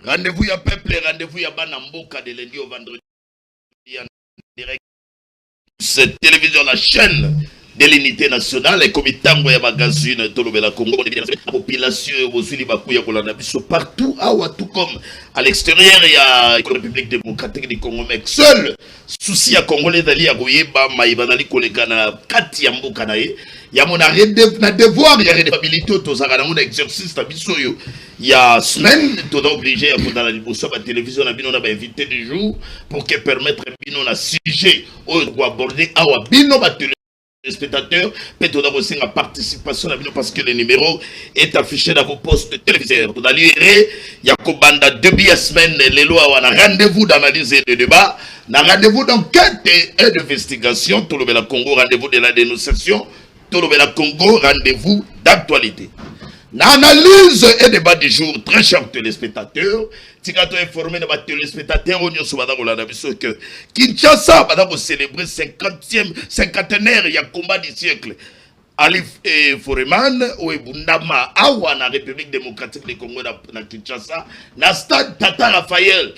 Rendez-vous ya peuple, rendez-vous ya Banamboka de lundi au vendredi en direct. Cette télévision, la chaîne de l'unité nationale, et comme tango ya magazine Tolobela Congo, la population partout, tout comme à l'extérieur, il y a la République démocratique du Congo, mais seul souci à Congolais d'ali à Goyeba, Maïbanali Kolekana, Kati Yamboka nae, il y a mon devoir, il y a responsabilité, il y a exercice, il y a semaine, tu es obligé à la la télévision, on a invité du jour pour que permettre un sujet pour aborder Bino les spectateurs, peut-être aussi la participation parce que le numéro est affiché dans vos postes téléviseurs. Dans l'IRE, il y a Kobanda depuis la semaine, les lois, on a rendez-vous d'analyse et de débat, on a rendez-vous d'enquête et d'investigation, tout le Congo, rendez-vous de la dénonciation, tout le Congo, rendez-vous d'actualité. L'analyse et débat du jour, très chers téléspectateurs, si vous êtes informé de vos téléspectateurs, on a que Kinshasa va célébrer 50e du combat du siècle. Ali Foreman, ou Bundama, Awa, la République démocratique du Congo, na Kinshasa, na stade Tata Raphaël,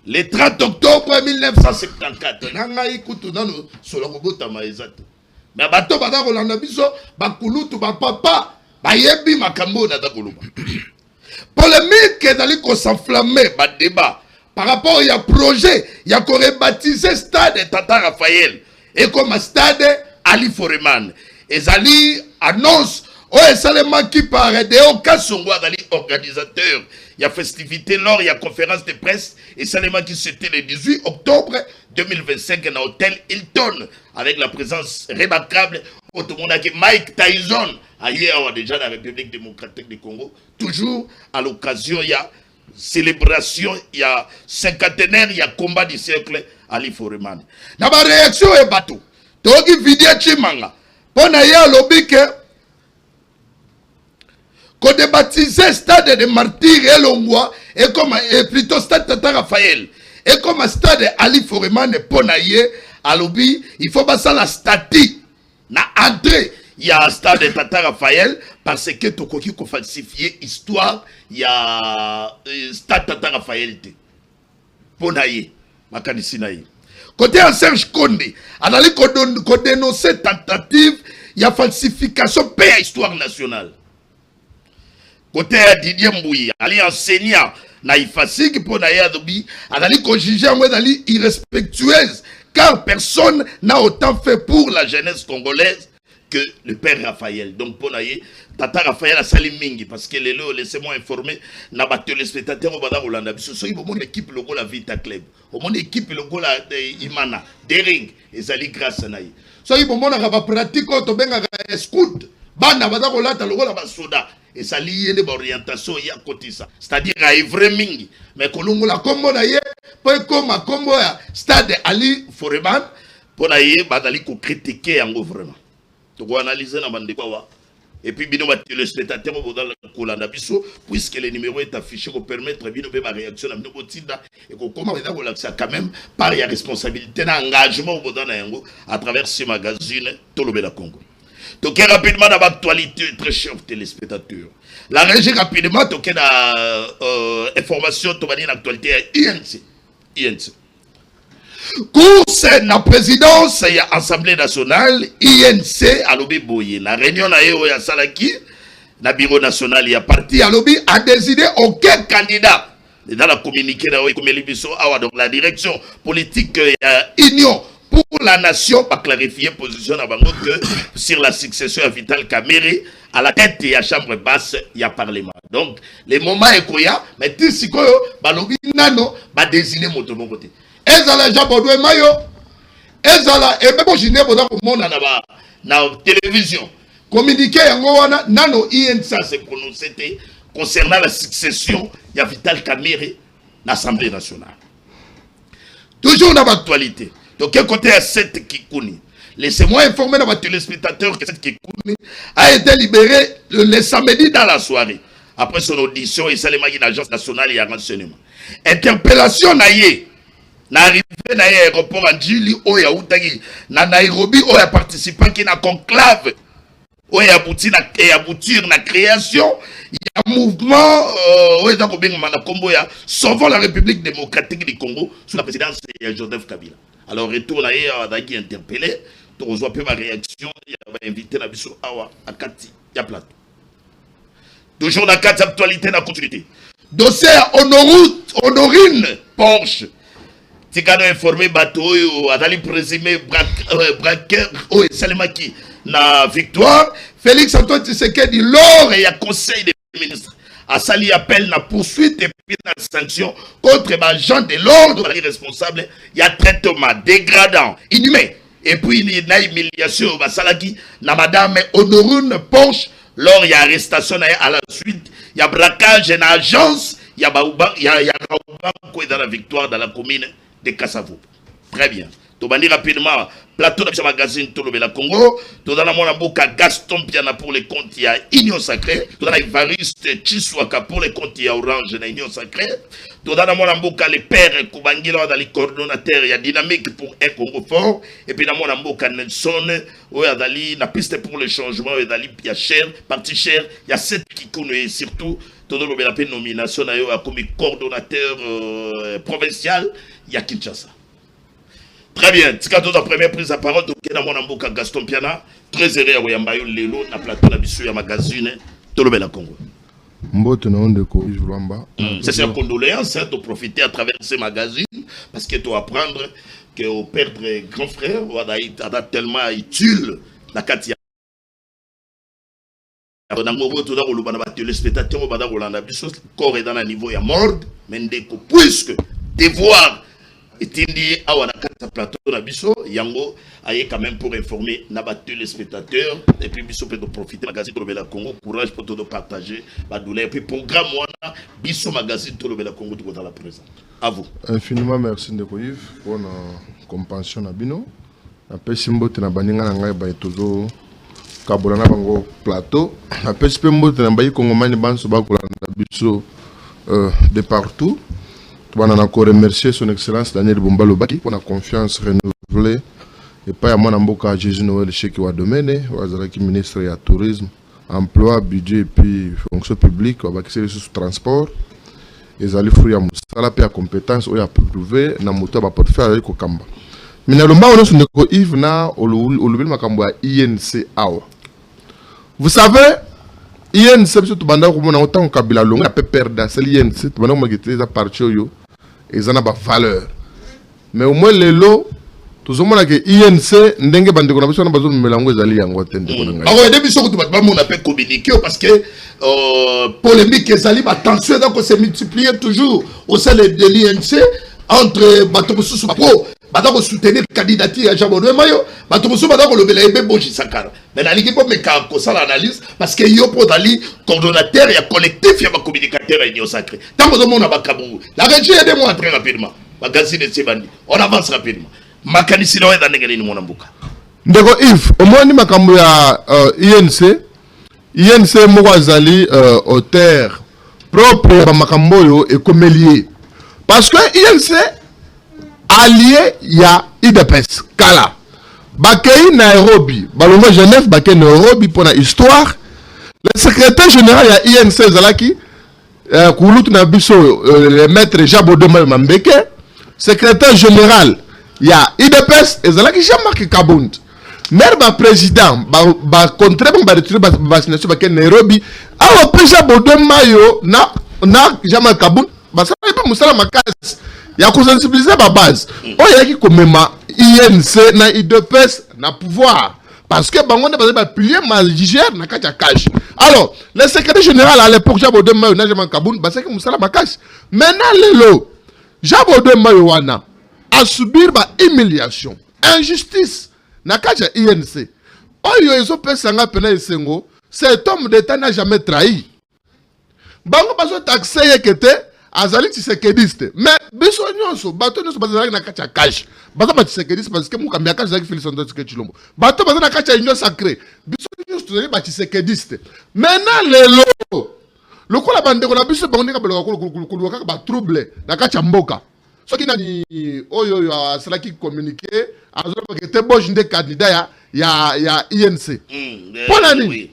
le 30 octobre 1974. Nanga ikutu nanu solo robota maizate. Mais bato bada kolanda biso, bakulutu papa. Bayebi makambo na dakoluba. Polémique dali ko s'enflammer ba débat par rapport à projet, il y a qu'on rebaptisé stade Tata Raphaël et comme stade Ali Foreman. Et Zali annonce seulement qui paraît de aucun songo dali organisateur. Il y a festivité lors, il y a conférence de presse et seulement qui c'était le 18 octobre 2025 dans l'hôtel Hilton avec la présence remarquable tout le monde a dit Mike Tyson ailleurs déjà dans la République démocratique du Congo, toujours à l'occasion il y a célébration, il y a cinquantenaire, il y a combat du siècle Ali Foreman. Na ba réaction et bateau. Togi vidéo chimanga. Pona ya lobike qu'on débaptisé stade de martyrs et Longwa et comme plutôt stade Tata Raphaël et comme stade Ali Foreman et Ponaye à lobby, il faut passer la statue na entrée. Il y a un stade de Tata Raphaël parce que tout qui ko falsifié histoire, il y a stade Tata Raphaël Ponaye makanisi naye. Côté en Serge Konde, analyse qu'on dénoncer tentative, il y a falsification paix à histoire nationale. Côté Didier Mbouyi, ali enseignant na ifasiki pour na yadobi, ali ko juger en ali irrespectueuse car personne n'a autant fait pour la jeunesse congolaise que le père Raphaël. Donc pour naïe, Tata Raphaël a sali mingi parce que les lots laissez-moi informer n'a pas téléspectateurs au Bada Rolanda biso so ibo mon équipe logo la Vita Club. Au mon équipe logo la Imana, Dering et Zali grâce naïe. So ibo mon na ba pratique to benga scout. Bana Bada Rolanda logo la basoda. Et ça lié de orientation ya kotisa. C'est-à-dire à Ivre mingi. Mais kolungu la combo naïe pour comme combo stade Ali Foreman pour naïe badali ko critiquer en vraiment. Donc on analyse dans bande quoi et puis bino le spectateur dans la colanda biso puisque le numéro est affiché pour permettre bino ma réaction na bino botinda et ko comment on a quand même par ya responsabilité d'engagement au dans yango à travers ce magazine Tolobela Congo. Donc rapidement dans l'actualité très chers téléspectateurs. La régie rapidement donc na information to bani l'actualité INC. Course na présidence ya Assemblée nationale INC à lobby boye la réunion na yo ya salaki na bureau national ya parti à lobby a décidé aucun candidat dans la communiqué na yo comme libiso awa donc la direction politique ya Union pour la nation pas clarifier position na bango que sur la succession à Vital Kamerhe à la tête ya chambre basse ya parlement. Donc les moments ekoya mais tisikoyo ba lobby nano ba désigner moto mon côté. Ezala Jabodwe Mayo, Ezala Ebebo Jine Boda Mona na télévision. Communiqué Yangowana, Nano INC s'est prononcé concernant la succession de Vital Kamerhe à l'Assemblée nationale. Toujours dans l'actualité. Donc, quel côté à cette Kikouni? Laissez-moi informer dans votre téléspectateur que cette Kikouni a été libérée le samedi dans la soirée. Après son audition, et seulement une agence nationale et un renseignement. Interpellation naïe. Na arrivé na aéroport en Djili oya utagi na Nairobi oya participant qui na conclave oya aboutir na création ya mouvement sauvant la République démocratique du Congo sous la présidence de Joseph Kabila. Alors retour là qui interpellé, tu reçois peu ma réaction, il va inviter la biso awa à Kati, il y a plateau. Toujours dans 4 actualités dans la continuité. Dossier Honorine Porsche. Tikano informé bateau Adali présumé braqueur Salemaki na victoire. Félix Antoine Tshisekedi lors et à conseil des ministres a sali appel na poursuite et puis na sanction contre les agents de l'ordre responsable. Il y a traitement dégradant, inhumain et puis il y a humiliation basalaki na madame Honorine Porsche. Lors il y a arrestation à la suite, il y a braquage en agence, il y a dans la victoire dans la commune de Kassavou. Très bien. Tu vas rapidement plateau de magazine Tolobé la Congo. Tu vas mon amboka Gaston Piana pour les comptes il y a Union Sacrée. Tu vas Evariste Chiswaka pour les comptes il y a Orange na Union Sacrée. Tu vas mon amboka les pères Kubangila dans les coordonnateurs il y a Dynamique pour un Congo fort. Et puis dans mon amboka Nelson où il y a Dali la piste pour le changement et Dali il y a cher parti cher il y a 7 qui connaissent surtout. Tu vas la nomination comme coordonnateur provincial il y a Kinshasa. Très bien. Tika la première prise de parole de Gaston Piana. Très heureux à Yambayo Lelo, na plateau na bisu ya magazine Tolobé la Congo. Mbote na ondeko Ijulamba. C'est une condoléance de profiter à travers ces magazines parce que tu vas apprendre que au perdre grand frère, on a tellement utile la Katia. On a mort tout dans le téléspectateur, on a Rolanda biso corps est dans le niveau ya mort, mais ndeko puisque devoir Etindi awana kata plateau na biso yango aye quand même pour informer na ba téléspectateurs et puis biso peut profiter magazine Tolobé la Congo courage pour tout partager ba douleur et puis programme wana biso magazine Tolobé la Congo tout dans la présente. À vous. Infiniment merci Ndeko Yves pour la compréhension na bino. Na pesi mbote na baninga na ngai ba tozo kabola na bango plateau. Na pesi pe mbote na bayi kongomani banso ba kolanda biso de partout. Je remercier son excellence Daniel Bombalo Baki pour la confiance renouvelée et pas à mon amboka Jésus Noël Cheki Wadomene, Wazaraki ministre du tourisme, emploi, budget et puis fonction publique, Wabaki sur transport. Et Zali Fouya Moussala a compétence ou a prouvé na moto ba portefeuille avec Kokamba. Mais le moment où nous sommes Yves na olubil makambo INC awa. Vous savez INC c'est tout banda ko mona autant Kabila longa peut perdre c'est l'INC tout banda ko magité za parti yo. Ils ont pas valeur. Mais au moins les lots, tout le monde a que INC, n'engue bande qu'on a besoin de besoin de mélanger les alliés en Guatemala. Alors au début, ce que tu vas on a pu communiquer parce que polémique et sali, tension donc s'est multipliée toujours au sein de l'INC entre Batomosu Pro, Batako soutenir candidature à Jabodoué Mayo, Batomosu Batako le Belaïbe Boji Sakara. Mais la Ligue Pomme a ça l'analyse parce que yo pour Dali coordonnateur et collectif il y a un communicateur à Union Sacrée. Tant que on a Bakabou, la région aide-moi très rapidement. Magazine de Sebandi, on avance rapidement. Makanisi no eda ngeli ni mwana mbuka. Ndeko Yves, au moins ni makambo ya INC moko azali auteur propre ya makambo yo et comme lié. Parce que INC allié ya IDPS Kala. Bakei Nairobi, Balongo Genève, Bakei Nairobi pour la histoire. Le secrétaire général ya INC Zalaki Kouloutou Nabiso le maître Jabodoma Mambeke, secrétaire général ya IDPS et Zalaki Jean-Marc Kabound. Maire ba président ba contre ba retirer ba vaccination Bakei Nairobi, awa pesa Bodoma yo na Jean-Marc Kabound, ba ça pas musala makasi. Il y a sensibiliser ma base. Oh, il y a qui comme INC na IDPS na pouvoir. Parce que bango ne pas pilier ma gigère na kacha cash. Alors, le secrétaire général à l'époque Jabodou Mayo na Jean Kaboun, bah c'est que musala ma cash. Maintenant lelo Jabodou Mayo wana a subir ba humiliation, injustice na kacha INC. Oh yo ils ont pensé nga pena esengo, cet homme d'État n'a jamais trahi. Bango baso taxé yekete Azali Tshisekediste, mais biso nyonso bato nyonso bazali na kacha cash. Bato ba Tshisekediste parce que mukambia kacha zaki Félix Antoine Tshisekedi. Bato bazali na kacha union sacrée. Biso nyonso tozali ba Tshisekediste. Maintenant lelo lokola bandeko na biso bango ndeka beloka kuluka ba trouble na kacha mboka. Soki nani oyo yo asalaki communiquer azolo ba kete boje nde candidat ya INC. Pona nini?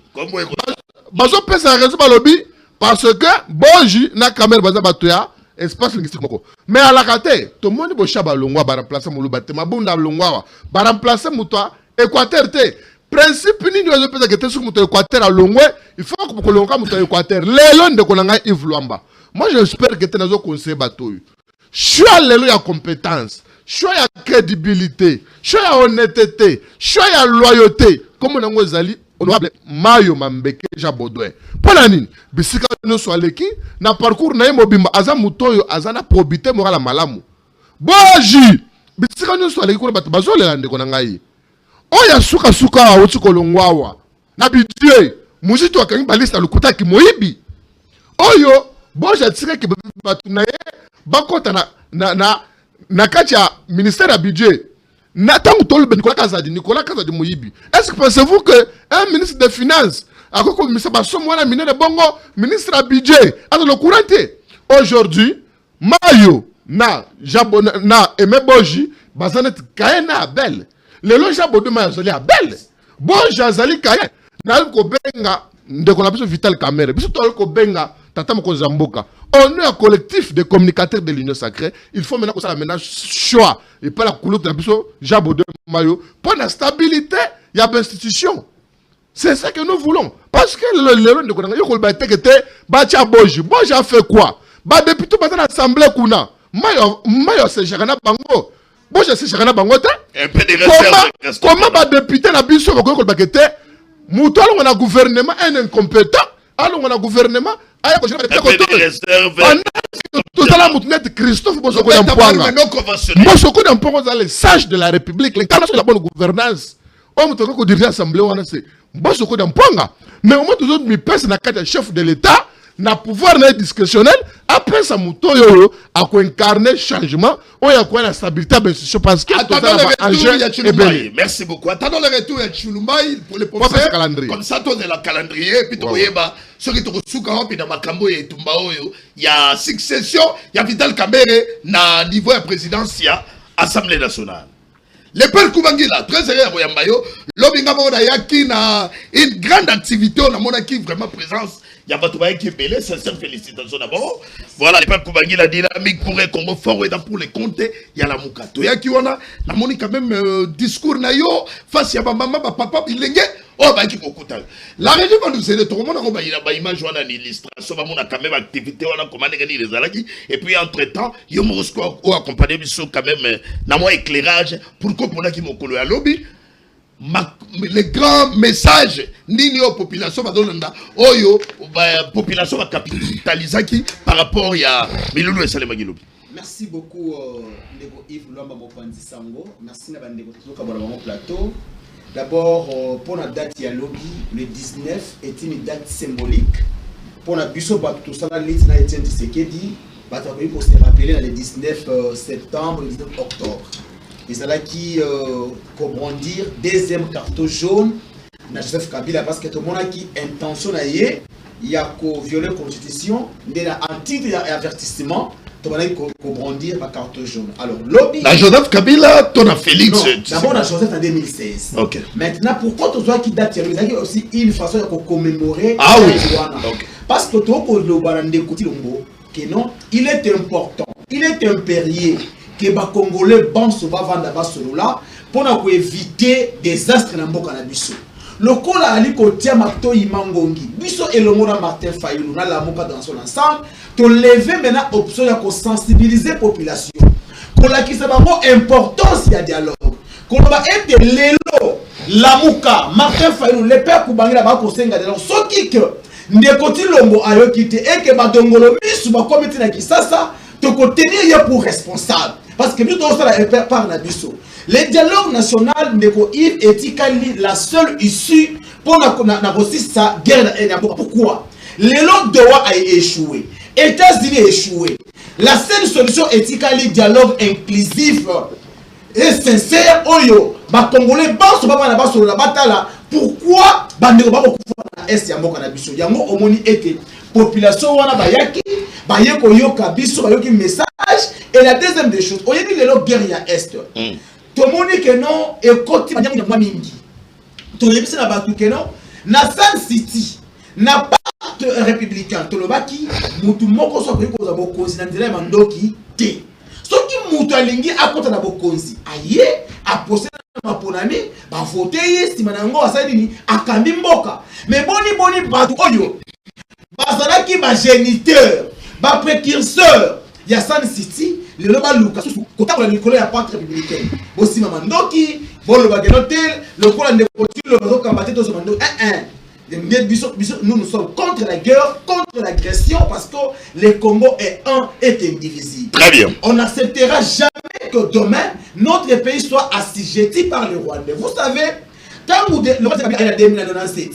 Bazo pesa raison balobi parce que boji na kamera baza batoya espace linguistique moko mais à la kate to moni bo shaba longwa ba remplacer moluba te mabunda longwa ba remplacer mutwa Équateur te principe nini ozo pesa que te sur muto Équateur à longwe il faut que ko longa muto Équateur lelo ndeko nanga Yves Luamba. Moi j'espère que te nazo conseiller batoyo choix lelo ya compétence choix ya crédibilité choix ya honnêteté choix ya loyauté comme on a ezali honorable Mayo Mambeke Jean Baudouin. Pour la nini, bisika no swaleki na parcours na mobimba aza mutoyo azana probité morale malamu. Boji, bisika no swaleki ko bato bazole lande ko ngai. Oya suka suka wa uti kolongwawa. Na bidie, muzito akangi balista lukuta ki moyibi. Oyo, boja tsika ki bato na ye bakota na kati ya ministère ya budget. Nicolas Kazadi Moyibi. Est-ce que pensez-vous que un ministre des Finances, à quoi ministre Bassomwana, ministre de Bongo, ministre à budget, a le courant? Aujourd'hui, Mayo, na Aimé Boji, Bazanet Kaena Abel. Le loja Bodou Mayazali Abel. Boji Azali Kaena. Na Kobenga, de qu'on appelle Vital Kamere. Biso to Kobenga, Tata Moko Zamboka. On est un collectif de communicateurs de l'Union Sacrée. Il faut maintenant que ça amène choix. Et pas la couleur de la personne, Jabode Mayo. Pour la stabilité, il y a une institution. C'est ça que nous voulons. Parce que le de Konan, Boji a fait quoi? Depuis tout le temps, l'Assemblée Kuna. Mayo, c'est Jarana Bango. Boji, c'est Jarana Bango. Un peu de réserve. Comment député la biso, Mouton, on a gouvernement, un incompétent. Alors, on a gouvernement. Christophe Bosoko Dampouanga, les sages de la République, l'incarnation de la bonne gouvernance. On me dit l'Assemblée, c'est Bosoko Dampouanga. Mais au moins, tous autres, mes chef de l'État, n'a pouvoir discrétionnel, après ça, mouton a incarné changement, ou a quoi la stabilité de l'institution parce que merci beaucoup. Attendons le retour de Chulumbaï pour le professeur. Comme ça, on est la calendrier, puis ceux qui sont sous puis dans Makambo et Tumbaoyo, il y a succession, il y a Vital Kamere, na niveau de présidence, il y a Assemblée nationale. Le père Koubangila, très sérieux à Boyambayo, l'obinga mona yaki na une grande activité, on a mon qui vraiment présence. Il y a Batoubaye qui est belé, sincère félicitations d'abord. Voilà, le père Koubangila dynamique pour les Congo fort et pour les comptes. Il y a la Moukato. Il y a qui on a, la moni quand même discours na yo, face à ma maman, ma papa, il l'engage. Oh, bah, qui la région va nous aider. Tout le monde a une image, on a une illustration, on a quand même activité, on a commandé les alaki. Et puis, entre-temps, il y a accompagné quand même, dans mon éclairage, pour qu'on ait qui m'ont collé à lobby. Le grand message, ni aux populations, population va capitaliser par rapport à Miloulou et Salema Gilobi. Merci beaucoup, Ndeko Yves Luamba Mopanzi Sango. Merci à Ndeko Tozoka Bolamon Plateau. D'abord, pour la date Yalobi, le 19 est une date symbolique. Pour la Busso tout ça, l'État Etienne Tshisekedi, pour se rappeler le 19 septembre, le 19 octobre. Et c'est là qui, comment dire, deuxième carton jaune, na Joseph Kabila, parce que tout le monde a qui intention il y a qu'au violer la constitution, mais en titre il y a avertissement. Tu vas dire ma carte jaune. Alors, lobby. La Joseph Kabila, ton a Félix. D'abord, la Joseph en 2016. Ok. Maintenant, pourquoi tu vois qui date il y a aussi une façon de commémorer. Ah oui. Okay. Parce que tu vois que non, il est important, il est impérieux que les Congolais pensent va vendre là pour éviter des astres dans le cannabis. Le col a ali kotia makto imangongi. Biso et le mona Martin Fayulu na la moka dans son ensemble. To lever maintenant option ya ko sensibiliser population. Ko la ki sa bango importance ya dialogue. Ko ba ete lelo la moka Martin Fayulu le père Koubangila ba ko senga dialogue. Soki que ndeko Tilombo ayo kite et que ba dongolo misu ba comité na Kisasa to ko tenir ya pour responsable parce que nous devons faire par la biso. Le dialogue national Ndeko Yves est la seule issue pour la guerre. Pourquoi? Le Doha a échoué. États-Unis a échoué. La seule solution est le dialogue inclusif et sincère. Oyo, ba Congolais pensent pas sur la bataille. Pourquoi? Bandeko ba ko na est ya mboka na biso. Yango omoni ete population wana bayaki bayeko yoka biso bayoki message. Et la deuxième des choses, oyebi lelo guerre ya est. Tout le monde que non, et côté de mingi. Tout le monde que non, na Sun City n'a pas républicain tolobaki mutu moko so ko za bokonzi na ndela mandoki te soki mutu alingi akota na bokonzi aye apose na maponami ba voter ye sima na ngo asali ni akambi mboka mais boni batu oyo bazalaki ba géniteur ba précurseur ya San City le loba luka susu kota ko la likolo ya parti républicain bosima mandoki bolo ba genotel le ko la ndekoti le bazo kambate to so mandoki nous sommes contre la guerre, contre l'agression parce que le Congo est un et indivisible. Très bien. On n'acceptera jamais que demain notre pays soit assujetti par le Rwanda. Vous savez, quand vous le Rwanda a 2097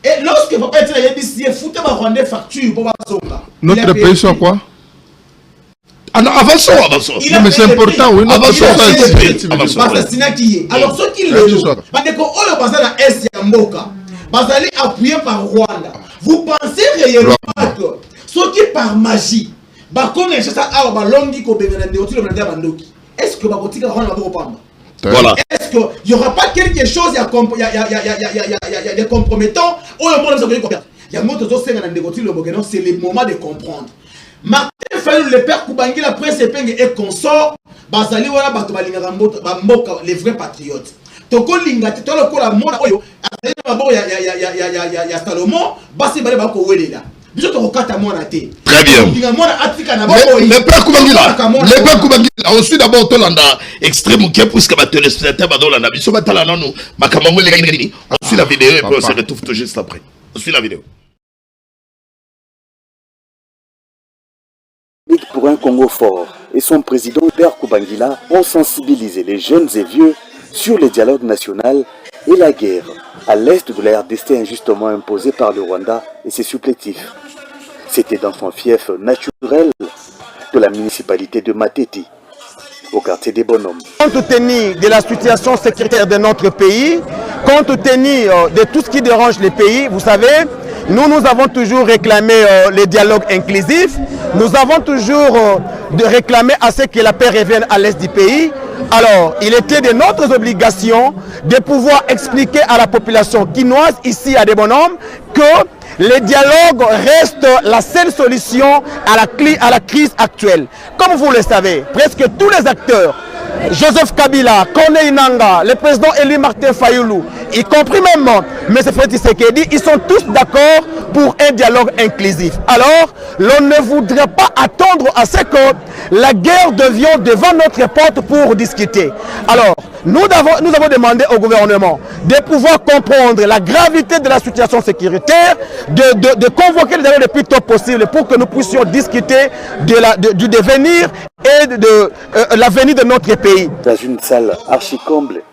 et lorsque papa était là, il a foutu ma Rwanda facture pour Bazonga. Notre pays soit quoi? Avançons. Non, mais c'est important, oui. Alors, ce qu'il est, on le bazar à Est Yamboka. Bazali appuyé par Rwanda. Vous pensez réellement que ce qui par magie, est-ce que voilà. Est-ce qu'il n'y aura pas quelque chose, il y a des compromettants, c'est le moment de comprendre. Martin Fayulu, le père Kubangi, la presse et consort, Bazali, les vrais patriotes. Toko lingati tolo ko la mona oyo azali mabo ya Salomon basi bale ba ko welela biso to kata mona te. Très bien. Le père Kubangila aussi d'abord Tolanda extrême qui puisque ba téléspectateur ba dolanda biso ba tala nanu makambo le ngini on suit la vidéo et puis on se retrouve tout juste après. On suit la vidéo. Pour un Congo fort et son président Père Kubangila ont sensibilisé les jeunes et vieux sur le dialogue national et la guerre à l'est de la RDC injustement imposée par le Rwanda et ses supplétifs. C'était dans son fief naturel de la municipalité de Matete, au quartier des Bonhommes. Compte tenu de la situation sécuritaire de notre pays, compte tenu de tout ce qui dérange les pays, vous savez, nous avons toujours réclamé le dialogue inclusif, nous avons toujours réclamé à ce que la paix revienne à l'est du pays. Alors, il était de notre obligation de pouvoir expliquer à la population quinoise ici à des bonhommes que le dialogue reste la seule solution à la crise actuelle. Comme vous le savez, presque tous les acteurs, Joseph Kabila, Corneille Nangaa, le président élu Martin Fayulu, y compris même M. Félix Tshisekedi, ils sont tous d'accord pour un dialogue inclusif. Alors, l'on ne voudrait pas attendre à ce que la guerre devienne devant notre porte pour discuter. Alors, nous avons demandé au gouvernement de pouvoir comprendre la gravité de la situation sécuritaire, de convoquer le dialogue le plus tôt possible pour que nous puissions discuter du devenir et de l'avenir de notre pays. Dans une salle archi-comble,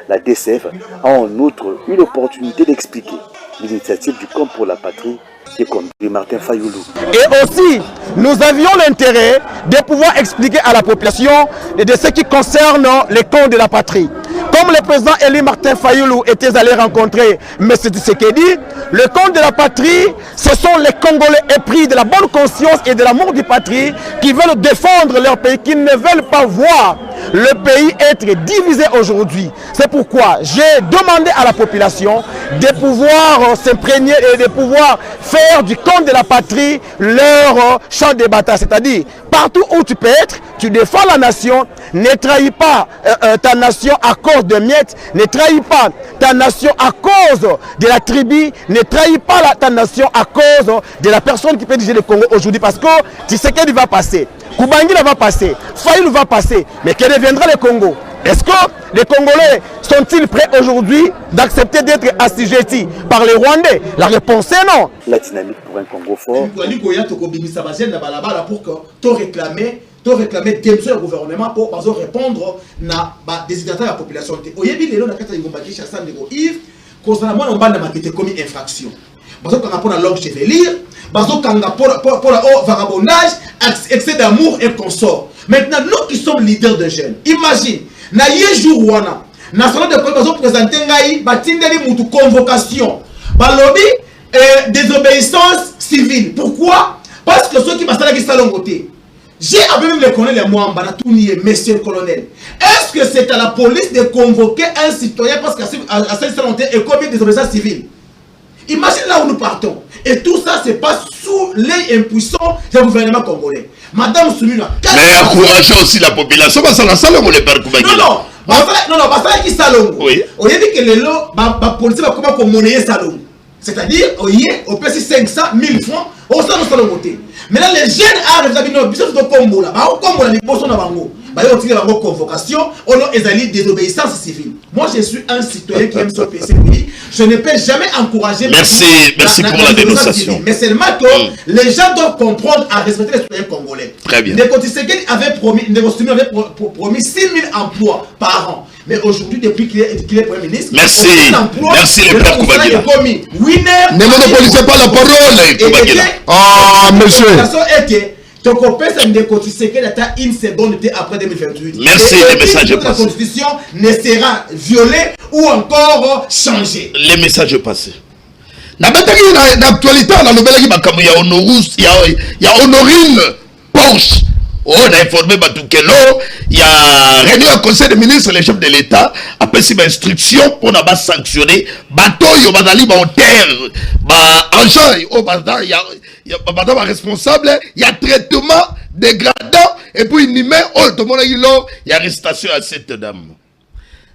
la DCF a en outre eu l'opportunité d'expliquer l'initiative du Camp pour la patrie qui conduit Martin Fayulu. Et aussi, nous avions l'intérêt de pouvoir expliquer à la population de ce qui concerne les camps de la patrie. Comme le président élu Martin Fayulu était allé rencontrer M. Tshisekedi, le camp de la patrie, ce sont les Congolais épris de la bonne conscience et de l'amour du patrie qui veulent défendre leur pays, qui ne veulent pas voir le pays être divisé aujourd'hui. C'est pourquoi j'ai demandé à la population de pouvoir s'imprégner et de pouvoir faire du camp de la patrie leur champ de bataille. C'est-à-dire, partout où tu peux être, tu défends la nation, ne trahis pas ta nation à cause de miettes, ne trahis pas ta nation à cause de la tribu, ne trahis pas ta nation à cause de la personne qui peut diriger le Congo aujourd'hui, parce que tu sais qu'il va passer. Kubangila va passer, Fayulu va passer, mais que deviendra le Congo? Est-ce que les Congolais sont-ils prêts aujourd'hui d'accepter d'être assujettis par les Rwandais? La réponse est non. La dynamique pour un Congo fort. Pour que tu réclamer des au gouvernement pour répondre à des idées de la population. Aujourd'hui, les gens qui ont Yves, concernant on va commis infraction. Parce qu'on a la langue chevelure, parce qu'on a pour le vagabondage, excès d'amour et consort. Maintenant, nous qui sommes leaders de jeunes, imagine, na jour wana, national de président présenté ngai, batindeli mutu convocation, balobi désobéissance civile. Pourquoi? Parce que ceux qui passent là qui sont côté. J'ai appelé même le colonel Mwamba, monsieur le colonel. Est-ce que c'est à la police de convoquer un citoyen parce qu'à cette volonté est commis des désobéissance civile? Imagine là où nous partons. Et tout ça se passe sous l'œil impuissant du gouvernement congolais. Madame Soumina. Mais encouragez aussi la population. Ça la salle ou les pères Koubagila? Non, parce que salon. Oui. On a dit que les lots, la police va comment monnayer salon. C'est-à-dire, on peut 500, 1000 francs, on s'en va voter. Maintenant, les jeunes arrivent, ils ont dit, ils ont combo là. Ils ont tiré la convocation, on a des désobéissances civiles. Moi, je suis un citoyen qui aime son PC. Je ne peux jamais encourager. Merci pour la dénonciation. Mais seulement que les gens doivent comprendre à respecter les citoyens congolais. Très bien. Neko Tshisekedi avait promis 6 000 emplois par an. Mais aujourd'hui, depuis qu'il est Premier ministre, merci le père Koubagila. Ne monopolisez pas la parole, Koubagila. Ah, monsieur. Ton copain, c'est Neko Tshisekedi une seconde après 2028. Merci, le message est passé. La constitution ne sera violée ou encore changée. Le message est passé. L'actualité, on a Honorine Porsche. On a informé Batukelo, il y a réuni au conseil des ministres, les chefs de l'État, après ces instructions pour ne pas sanctionner, bateau, il y a en terre, agent, il y a responsable, il y a traitement dégradant, et puis il y a arrestation à cette dame.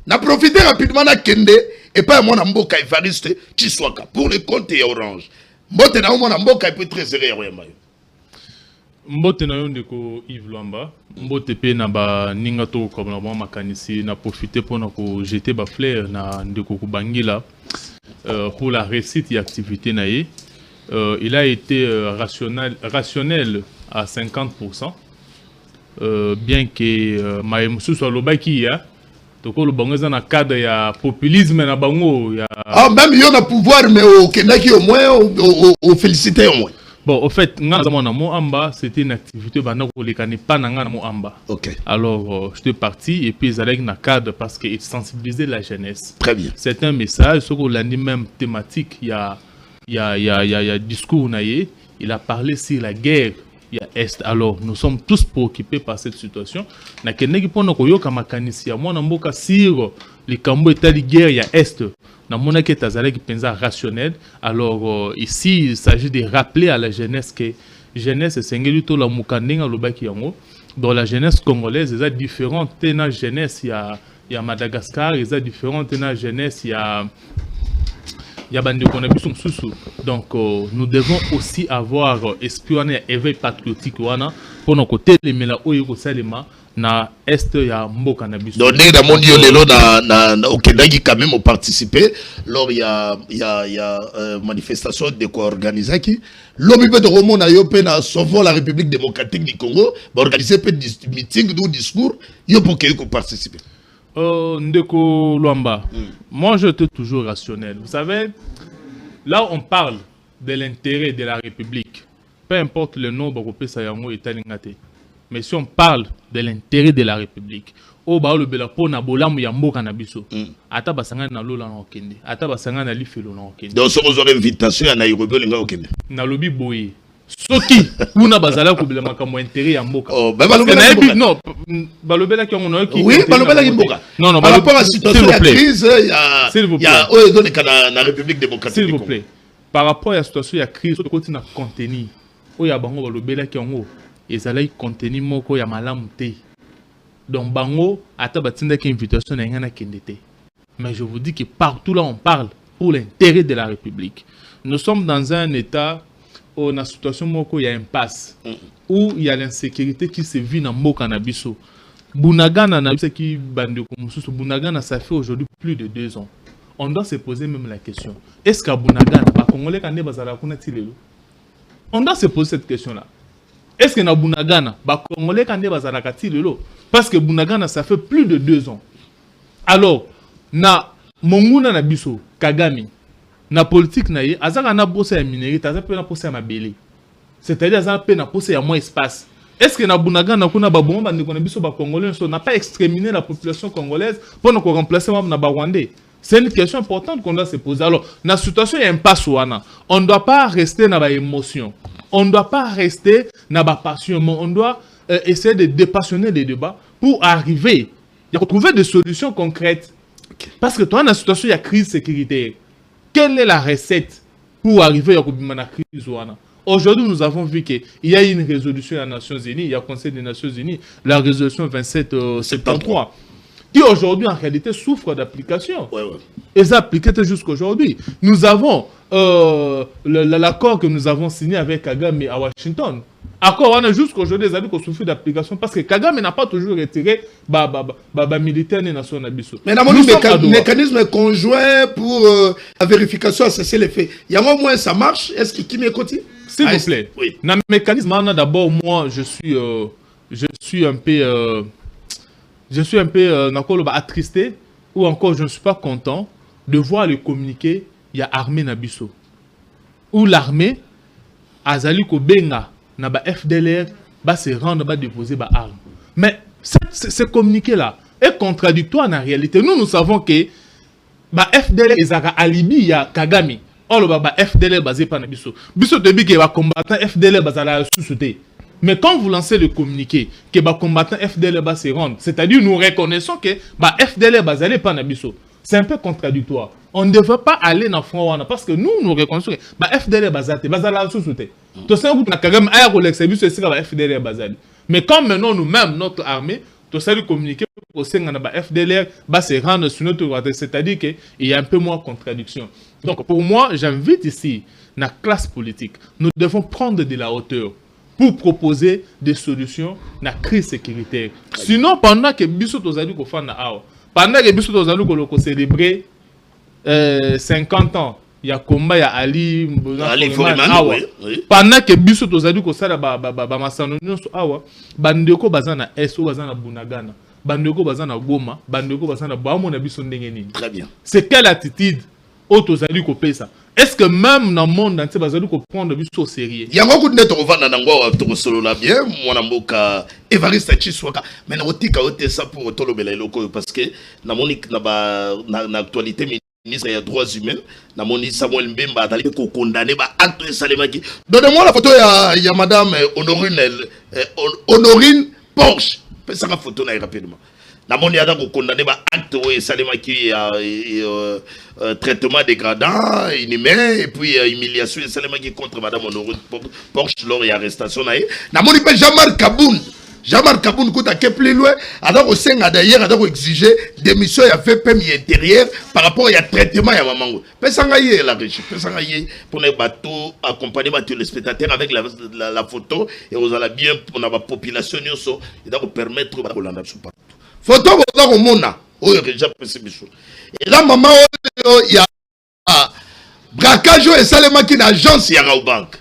On a profité rapidement de Kende, et pas mon amboka Evariste Chiswaka, pour le compte et Orange. Mbote na mon amboka et puis très sérieux. Mbote na yo ndeko Yves Luamba, mbote pe na ba ninga to ko na ba makanisi na profiter pour na ko jeter ba fleur na ndeko Koubangila pour la réussite et activité na ye. Il a été rationnel à 50%, bien que maïmusu soit lobaki ya toko lo bango na cadre ya populisme na bango ya même yo na pouvoir mais au kenaki au moins au féliciter au moins. Bon, au fait, c'était une activité pas. Ok. Alors, j'étais parti et puis avec un cadre parce qu'il sensibilisait la jeunesse. Très bien. C'est un message, ce qu'on a dit même thématique, il y a discours, il a parlé sur la guerre. Il y a Est. Alors, nous sommes tous préoccupés par cette situation. Na keneki pona koyoka makanisi ya mwana mboka siro les cambo état de guerre il y a Est. Na mona ke tazale qui pensa rationnel. Alors ici il s'agit de rappeler à la jeunesse que jeunesse c'est ngeli to la mukandenga lobaki yango. Dans la jeunesse congolaise, il y a différentes na jeunesse il y a Madagascar, il y a différentes na jeunesse il y a donc nous devons aussi avoir espionné éveil patriotique pour nos côtés les mela oyo salema na est ya mboka na biso. Donc dans mon dieu lelo na okendaki quand même participer lors il y a manifestation de quoi organiser qui l'homme peut de romo na yo pe na sauvons la République démocratique du Congo ba organiser pe meeting ou discours yo pour que participer. Ndeko Luamba, moi je suis toujours rationnel. Vous savez, là on parle de l'intérêt de la République. Peu importe le nombre de Sayango et Talingate. Mais si on parle de l'intérêt de la République, au bas le belapo na bolam yambo kanabiso. Ata basanga na lola na okende. Ata basanga na lifelo na okende. Donc si vous aurez invitation à Nairobi lenga okende. Na lobi boye. Soki kuna bazala ko bilama ka mo intérêt ya mboka. Oh, ba balobela non, balobela ki on ki. Oui, balobela ki mboka. Non, par rapport à la situation de crise, il y a oyo na République démocratique. S'il vous plaît. Par rapport à la situation de crise, on continue à contenir. Oya bango balobela ki ongo. Ezala contenir moko ya malamu te. Donc bango ata batinda ki invitation na ngana kendete. Mais je vous dis que partout là on parle pour l'intérêt de la République. Nous sommes dans un état où la situation moko ya impasse où il y a l'insécurité qui se vit dans mboka na biso. Bunagana na biso qui bande ko mususu Bunagana ça fait aujourd'hui plus de 2 ans. On doit se poser même la question. Est-ce qu'à Bunagana ba congolais kande bazala kuna tilelo? On doit se poser cette question là. Est-ce que na Bunagana ba congolais kande bazala katilelo? Parce que Bunagana ça fait plus de 2 ans. Alors na monguna na biso Kagame na politique na ye azaka na bosse ya minérite azaka pe na bosse ya mabele. C'est-à-dire azaka pe na bosse ya moins espace. Est-ce que na Bunagana kuna ba bomba ndeko na biso ba congolais n'a pas exterminé la population congolaise pour nous remplacer na ba rwandais? C'est une question importante qu'on doit se poser. Alors, dans la situation il y a un impasse on ne doit pas rester dans la émotion. On ne doit pas rester dans la passion, mais on doit essayer de dépassionner les débats pour arriver à retrouver des solutions concrètes. Parce que toi, dans la situation il y a crise sécuritaire. Quelle est la recette pour arriver à la crise. Aujourd'hui, nous avons vu qu'il y a une résolution des Nations Unies, il y a le Conseil des Nations Unies, la résolution 2773, qui aujourd'hui en réalité souffre d'application. Et ça appliqué jusqu'à aujourd'hui. Nous avons l'accord que nous avons signé avec Kagame à Washington. Accord, on a jusqu'à aujourd'hui des amis qui souffrent d'application parce que Kagame n'a pas toujours retiré les militaires des Nations Unies. Mais dans mon mécanisme conjoint pour la vérification à cesser les faits, il y a au moins ça marche. Est-ce que qui m'écoute? S'il vous plaît. Oui. Dans le mécanisme, d'abord, moi, je suis un peu attristé ou encore je ne suis pas content de voir le communiqué, il y a armée Nabiso. Où l'armée, Azali Kobenga, na FDLR, se rendre, déposer armes. Mais ce communiqué-là est contradictoire en réalité. Nous savons que FDLR est un alibi, il y a Kagame. Or, le FDLR basé par Nabiso. Biso te dit que les combattants FDLR basé la sous-souté. Mais quand vous lancez le communiqué que les combattants FDLR basé se rendent, c'est-à-dire nous reconnaissons que FDLR basé par Nabiso. C'est un peu contradictoire. On ne devrait pas aller dans le front parce que nous reconnaissons que FDLR basé la sous-souté. Tout ça, vous avez Kagame à l'exécution c'est FDLR basé. Mais comme maintenant nous-mêmes notre armée, tout ça le communiqué au sein de la FDLR se rendre sur notre droit, c'est-à-dire qu'il y a un peu moins de contradiction. Donc pour moi, j'invite ici la classe politique. Nous devons prendre de la hauteur pour proposer des solutions à la crise sécuritaire. Sinon, pendant que Bissot Ozali ko fana awa, pendant que Bissot Ozali ko célébrer 50 ans, il y a combat, il y a Ali Foreman, pendant que Bissot Ozali ko sala ba masano nyonso awa, bandeko bazana SO bazana Bunagana, bandeko bazana Goma, bandeko bazana Bamo na biso ndenge nini. Très bien. C'est quelle attitude Ozali ko pesa? Est-ce que même dans le monde entier, vous allez prendre le au sérieux? Il y a beaucoup de gens qui ont solo là bien. Moi, je suis Évariste Chiswaka. Mais je suis ça pour tout le monde parce que dans l'actualité ministre des droits humains, dans Samuel Mbemba a été condamné par acte de Salemaki. Donnez-moi la photo, il y a madame Honorine Porsche. Faites la photo rapidement. Namoni a condamné par acte de Salemaki traitement dégradant, inhumain, et puis humiliation de Salemaki contre madame Honorine Porsche lors de l'arrestation. Namoni pas Jean-Marc Kaboun. Jean-Marc Kaboun, qui est plus loin, alors au sein d'ailleurs, alors exiger des missions à faire permis intérieur par rapport à traitement à maman. Pesangaye la régie, Pesangaye pour les bateaux, accompagner les spectateurs avec la photo et vous allez bien pour la population et donc permettre de l'endre partout. Photo au monde, et là maman il y a braquage et salement qui n'agence ya Bank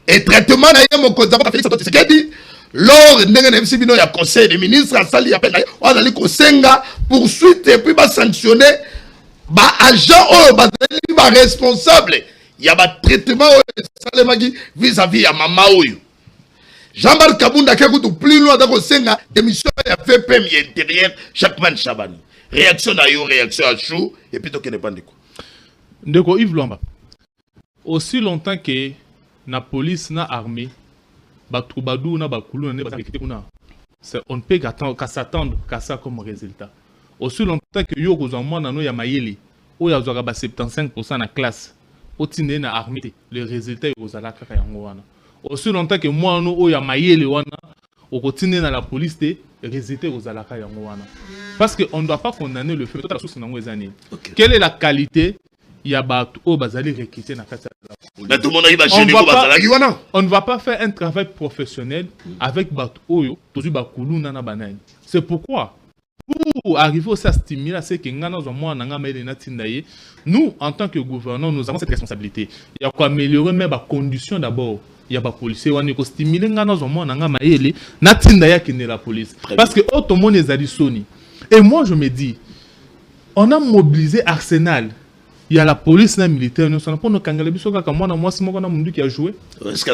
et traitement na mon comptable Félix Tshisekedi. Lors il y a conseil des ministres à Sali appel on a dit Kosenga poursuite et puis sanctionner agent responsable il y a traitement vis-à-vis à maman oyo Jean-Marc Kabunda qui est plus loin dans Kosenga démission a fait PM intérieur chaque man Chabani réaction à yo réaction à chaud et puis donc n'est pas ndeko Yves Lwamba aussi longtemps que la police na armée on ne peut qu'à s'attendre qu'à ça comme résultat. Aussi longtemps que yo kozamwa na no ya mayele, o ya zwa ba 75% na classe, o tine na armée, le résultat est aux alaka yango wana. Aussi longtemps que moi no o ya mayele wana, o kotine na la police te, résultat aux alaka yango wana. Parce que on ne doit pas condamner le fait de quelle est la qualité il y a au bazali recruté na kata. On ne va pas faire un travail professionnel avec Batoyo, toujours Bakulu Nana Banane. C'est pourquoi, pour arriver aussi à stimuler à ce que nous, en tant que gouvernants, nous avons cette responsabilité. Il y a quoi améliorer même les conditions d'abord. Il y a des policiers qui ont stimulé la police. Parce que tout le monde est à Sony. Et moi, je me dis, on a mobilisé Arsenal. Il y a la police et la militaire. Nous sommes pas nos kangalabis. Moi, c'est moi qui a joué. Est-ce que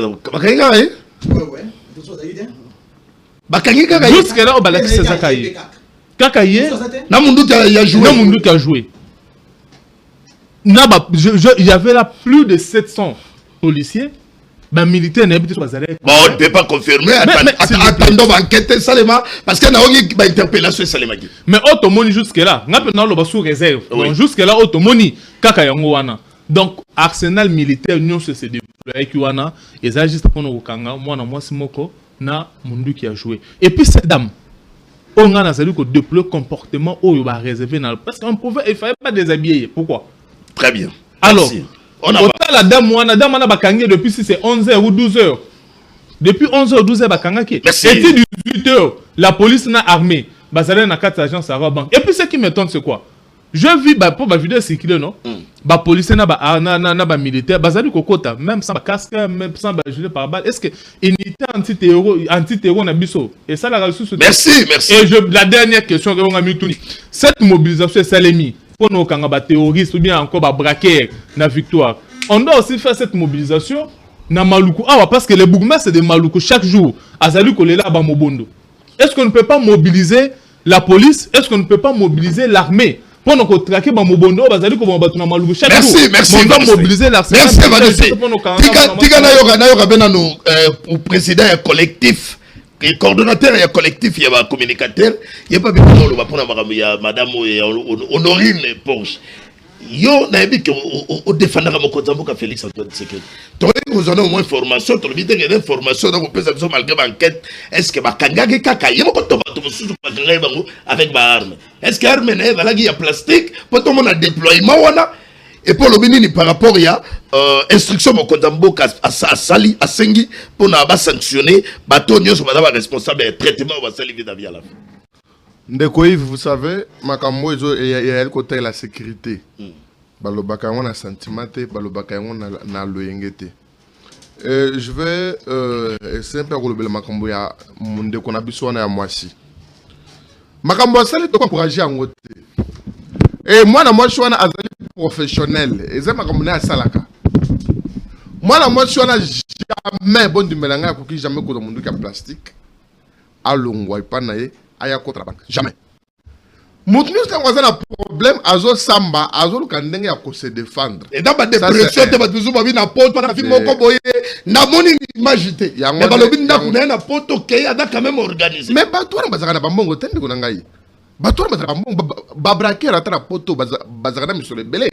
jusqu'à là, on va laisser ça cahier. Kakaye, il a joué. Il y avait là plus de 700 policiers. Ben militaire n'est pas bon, on ne peut pas confirmer. Attendons enquêter Salema parce qu'il y a une interpellation Salema. Mais automoni jusque là, n'a pas sous réserve. Donc jusque là automoni kaka yango wana. Donc, arsenal militaire, nous, c'est déployé qui wana, et ça juste pour nous kanga, moi, Simoko, na mundu qui a joué. Et puis, cette dame, on a dit que déploie comportement où il va réserver parce qu'on pouvait, il fallait pas déshabiller. Pourquoi? Très bien. Alors, merci. Autant la dame, on a bakangé depuis si c'est 11h ou 12h. Depuis 11h ou 12h, bakangé. Merci. Et puis 18h, la police n'a armé. Bazalé n'a 4 agents, ça va banque. Et puis ce qui m'étonne, c'est quoi? Je vis, pour ma vidéo circuler, non? Ba police n'a militaire, bazali kokota, même sans casque, même sans gilet par balle. Est-ce que unité anti-terror na biso? Et ça, la ressource. Merci, merci. Et la dernière question que on a mis tout. Cette mobilisation est salémie. Pour nos terroristes ou bien encore braquer la victoire. On doit aussi faire cette mobilisation na Maluku. Ah, parce que les bourgmestres c'est des Maluku chaque jour. Azali Kolela Bamobondo. Est-ce qu'on ne peut pas mobiliser la police? Est-ce qu'on ne peut pas mobiliser l'armée? Pour nous traquer Bamobondo, Bazali Kobombatou na Maluku chaque jour. Merci. On doit mobiliser l'arsenal. Merci, Vanessa. Tika na yoga benano au président collectif. Le coordonnateur et collectif, il y a un communicateur, il n'y a pas besoin de prendre madame Honorine Porsche. Yo, na ebi que au défendre mon Kozamboka Félix Antoine Tshisekedi. Toi, vous en avez au moins formation, tu as des informations dans vos personnes malgré l'enquête. Est-ce que bakanga ke kaka yemo ko toba to mususu bakanga bango avec ba arme. Est-ce que arme na vala gi ya plastique pour tout monde déploiement wana et pour le bénini par rapport il y a instruction mon Kozamboka à sali à sengi pour na ba sanctionner bateau nyoso ba responsable de traitement va sali vite à la fin. Ndeko Yves, vous savez, makambo il y a le côté de la sécurité. Balobaka on a sentimenté, balobaka on a loyengete. Je vais simple relever makambo ya monde qu'on a besoin na mwasi. Makambo sali to encourager en côté. Et moi je suis un azali professionnel, et c'est makambo na salaka. Moi je suis jamais bon du melanga ko ki jamais ko do monde ka plastique. Alongwa ipanaye aya contre la banque. Jamais. Moutnou, quand on a un problème, azo samba, azo le kandenge ya ko se défendre. Et dans ma dépression, tu vas toujours avoir une porte, pas film moko boye, na moni imagité. Mais balobi ndaku na porte OK, ada quand même organisé. Mais ba toi na bazaka na bambongo tende ko ngai. Ba toi na bazaka bambongo ba braquer à la porte bazaka na misole belé.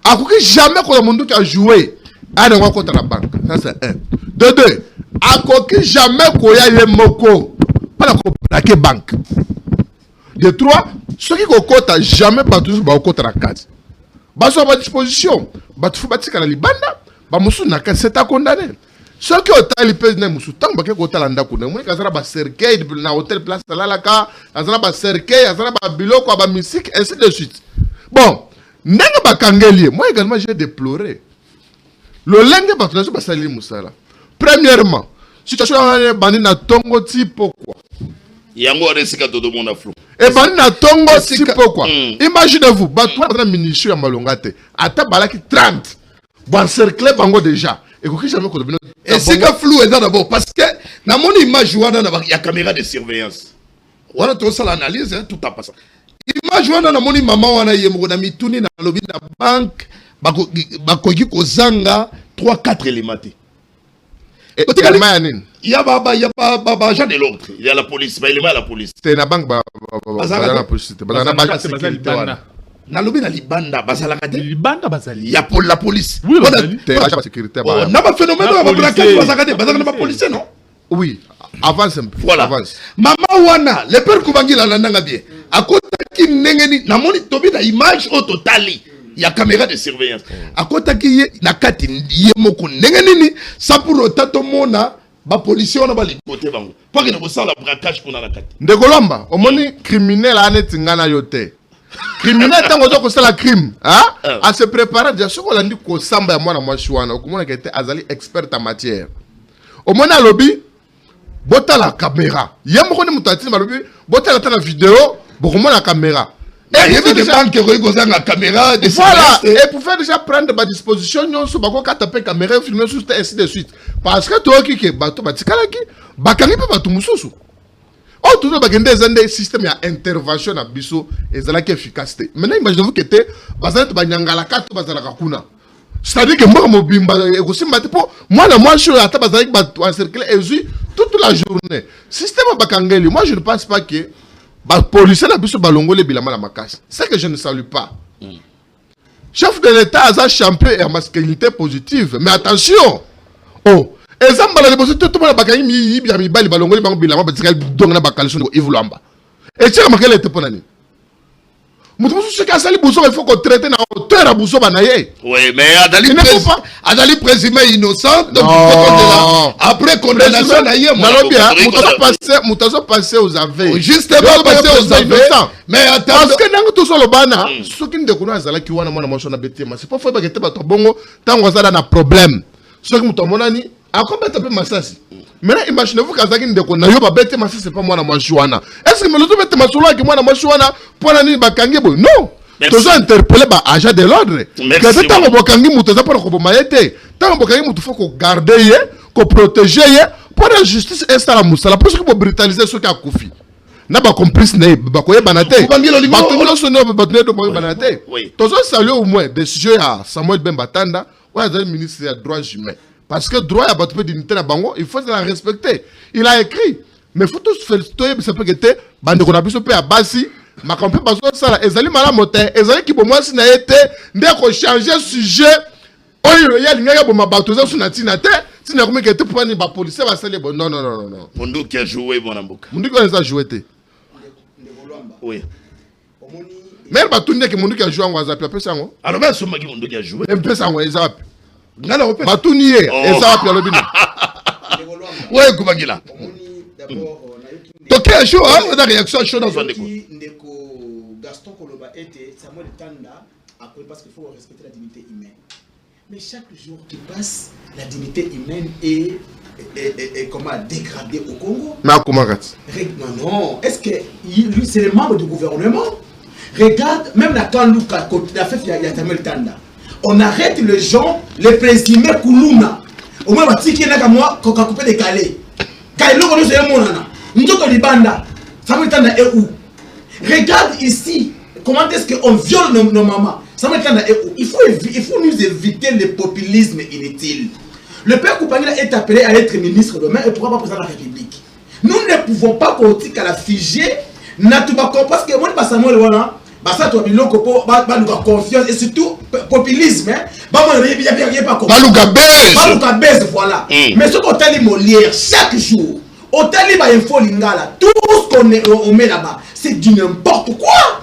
Akoki jamais ko monde qui a joué à dans contre la banque. Ça c'est un. De deux, akoki jamais ko ya ye moko. Pas la braquer banque. De trois, ceux qui ne jamais pas toujours contre la case. Ils sont à disposition. Ils sont à Libanda. Ils sont à condamné. Ceux qui ont été président, ils sont à l'anda. Ils sont à cercueil, dans l'hôtel place de l'Alaka, ils sont à cercueil, ils sont à biloko, à musique, ainsi de suite. Bon, moi également j'ai déploré. Le lingue patronage va salir Moussala. Premièrement, situation est bandit na tongo type pourquoi? Yango resika todo monde flou. Et bandit na tongo type pourquoi? Imaginez-vous, batwa na munition ya malongate. Ata balaki 30. Bon cercle bango déjà. Et ko jamais ko dobino. Et c'est que flou est d'abord parce que na mon image wana na ya caméra de surveillance. Wana to ça l'analyse tout à passant. Image wana na moni maman wana yemo na mituni na lobi na banque bakoki ko zanga 3-4 éléments. Il y a pas agent de l'autre. Il y a la police, il y a la police. C'est la banque la police. Na lobi na libanda bazalaka te. Libanda bazali. Ya pour la police. Oui, la sécurité. On a pas phénomène de braquage bazalaka te, bazalaka na police non? Oui, avance un peu. Voilà. Maman wana, le père Kubangi la nanga bien. À côté qui nengeni na moni tobi na image au totali. Il y a caméra de surveillance. À côté qui na kati yemoko nengeni ça pour autant tout mona ba policier on a ba les côté bango. Pas que ne ça la braquage qu'on a la kati. Ndegolomba, omoni criminel anetinga ngana yote. Criminel tango zo ko la crime, hein? À se préparer déjà ce qu'on a dit ko samba ya mwana mwasi wana, okomona que était azali expert en matière. Omona lobby bota la caméra. Yemoko ni mutati ba lobby bota la vidéo, bokomona la caméra. Et il y a des banques qui ont la caméra. Voilà, et pour faire déjà prendre ma disposition, nous avons taper caméra, filmer, ainsi de suite. Parce que toi qui es bateau, batikalaki, bakari pas bateau moussou. Oh, tout le monde a des systèmes d'intervention à biso et ça qui efficacité. Maintenant, imaginez-vous que tu bazan banyangala kato bazalaka kuna. C'est-à-dire que moi, je suis à Tabazalik encerclé et toute la journée. Système bakangeli, moi je ne pense pas que les policiers n'ont pas balongolé bilama la macasse. C'est que je ne salue pas. chef de l'État a champion et masculinité positive. Mais attention, oh, exemple la déposition tout le monde bakangi mi bali balongoli bango bilama batika donc na bakalisho ko ivulamba. Et tiens makele était pour nani. Mutu ce que ça il faut qu'on traite na hauteur à Bousso banaye. Oui, mais Adali présumé innocent donc après condamnation na yé moi. Mutazo passé aux aveux. Justement passé aux aveux. Mais attends parce que nango tout solo bana ce qui ne connaît azala ki wana mwana mwasho na betema c'est pas faut ba kete ba to bongo tango azala na problème. Ce qui muto monani akomba tape masasi. Maintenant imaginez-vous kazaki ndeko na yo ba bete masasi c'est pas mwana mwasho wana. Est-ce que meloto bete masolo ki mwana mwasho wana pona ni bakange boy? Non. Toujours interpeller ba agent de l'ordre. Que tango bokangi muto za pona ko bomayete. Tango bokangi muto faut ko garder ye, ko protéger ye pour la justice installa musala parce que pour brutaliser ceux qui a koufi. Na ba complice ne ba koye banate ba tongolo sono ba tone do ba banate tozo saluer au moins décision à Samuel Bembatanda ou à ministre des droits humains parce que droit à battre dignité na bango il faut la respecter. Il a écrit mais faut tous féliciter ça peut être bande ko na biso pe à basi ma compé bazo sala ezali mala motin ezali ki bo moi si na été ndeko changer sujet oyo ya linga bo mabato za suna tina te tina ko meke te pour ni ba policier ba sale bon non. Mundu qui a joué bon amboka. Mundu ko a joué te. Oui. Mais il va tourner que mon qui a joué en WhatsApp, il ça. Alors, ben, ce monde qui a joué. Il peut ça, il zappe. Il va tourner, il zappe, il a oui, Koubangila. Donc, il y a chaud, hein, la réaction chaud dans son écho. Gaston Koloba était Samuel Tanda, parce qu'il faut respecter la dignité humaine. Mais chaque jour qui passe, la dignité humaine est comment dégradée au Congo. Mais comment non. Est-ce que lui, c'est le membre du gouvernement? Regarde, même la Kanlouka, la fait Samuel Tanda. On arrête les gens, les présumés Koulouna. Au moins, on va moi, quand on coupe des calés. Quand il est là, nous sommes Libanda. Samuel Tanda est où? Regarde ici, comment est-ce qu'on viole nos mamans? Samuel Tanda est où? Il faut nous éviter le populisme inutile. Le père Koupangila est appelé à être ministre demain et pourquoi pas président de la République. Nous ne pouvons pas continuer à la figer. Parce que moi, Samuel Wana, ça doit être confiance et surtout populisme. Voilà. Mais ce qu'on t'a dit Molière chaque jour, on t'a dit info lingala, tout ce qu'on met là-bas, c'est du n'importe quoi.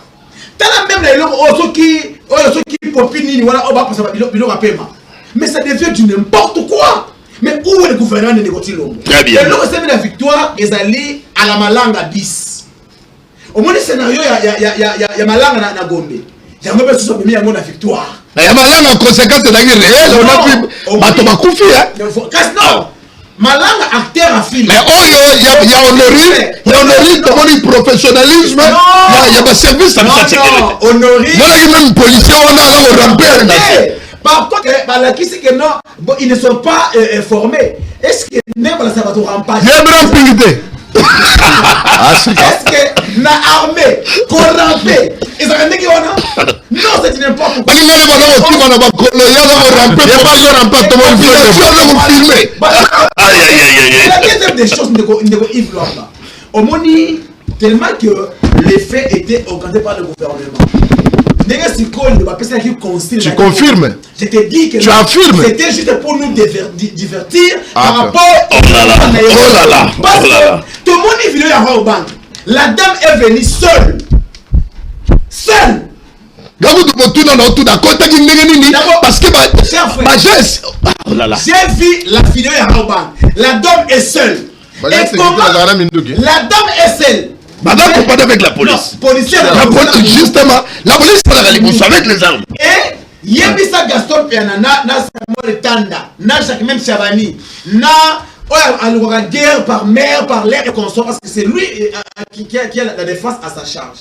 T'as même les gens qui popinent, voilà, on va passer à paiement. Mais ça devient du n'importe quoi. Mais où est le gouvernement de négocier l'homme? Très bien. Et l'homme c'est la victoire, ils allaient à la Malanga 10. Au moins le scénario, il y a Malanga na Gombe. Il y a un peu de la victoire. Il y a Malanga en conséquence de la guerre réelle. On a pris Batoma Koufi. Non. Malanga acteur à film. Mais il y a honoré le professionnalisme. Il y a un service à la sécurité. Honoré. Il y a même policier, on a un rampeur. Par contre, ils ne sont pas formés. Est-ce que même ça va te remplir? Est-ce que la armée corrompée, ils ont dit qu'on a? Non, c'est n'importe quoi. La deuxième des choses, au moins, tellement que les faits étaient organisés par le gouvernement. Tu confirmes? Je te dis que tu affirmes? C'était juste pour nous divertir par rapport Parce que tout le monde est venu à la banque. La dame est venue seule. Seule. Parce que j'ai vu la fille à la banque. La dame est seule. Et comment la dame est seule? Madame ne peut pas avec la police. Justement, la police est avec les armes. Et Yebisa Gaston Pianana, na Samuel Tanda, na Jacques Chavani, na la guerre par mer, par l'air et consort, parce que c'est lui qui a la défense à sa charge.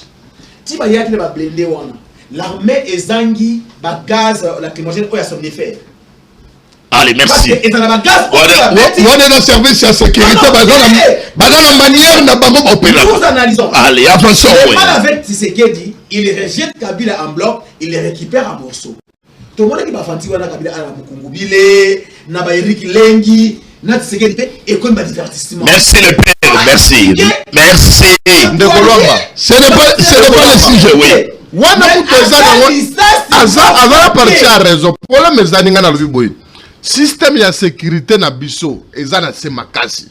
Tiba Yaki va blender wana. L'armée est zangi, gaz, lacrymogène, ou à somnifère. Allez, merci. Et dans la gaz, on est dans le service de sécurité. Dans la manière, nous analysons. Allez, avançons. Avec Tshisekedi, il rejette Kabila en bloc, il les récupère en morceaux. Tout le monde qui va faire Kabila à la Mukungubile, Nabaïrik Lengi, Tshisekedi, et comme un divertissement. Merci le père, merci. Merci. Ce n'est pas le sujet, oui. wana mutu azala parti à raison problème ezali nga na lobi boye système ya sécurité na biso eza na se makasi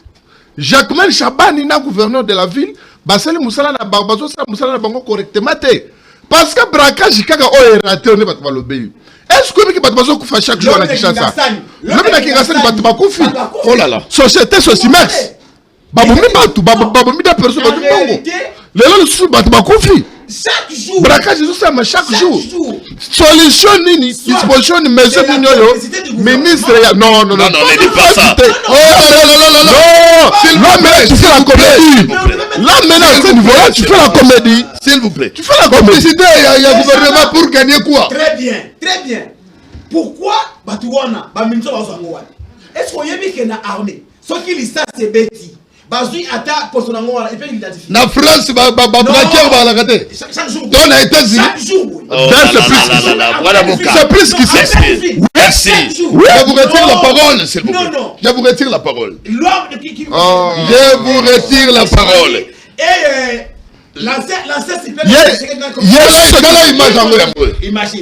Jacquemain Chabani na gouverneur de la ville basali musala na bazo sala musala na bango correctement te parce que braquage kaka o raté on ne va pas lober est-ce que bato bazo kufa chaque jour na Kinshasa lobi na Kinshasa bato bakufi oh là là société Sosimex babomi bato babomi da personne bato bongo lelo lisusu bato bakufi chaque jour braquage ça chaque jour solution nini disposition ni mesure nini yo ministre non ne dis pas ça là maintenant tu fais la comédie là maintenant à ce niveau là tu fais la comédie s'il vous plaît tu fais la comédie il y a gouvernement pour gagner quoi très bien pourquoi batuwana ba ministre bazango wana est-ce qu'on y a mis que na armée ce qui li ça c'est bêti bazui ata posonango wana et puis l'identifier na France ba braqueur ba la kate chaque jour dans les États-Unis chaque jour voilà mon cas c'est plus qui c'est merci je vous retire la parole s'il vous plaît je vous retire la parole je vous retire la parole et l'ancien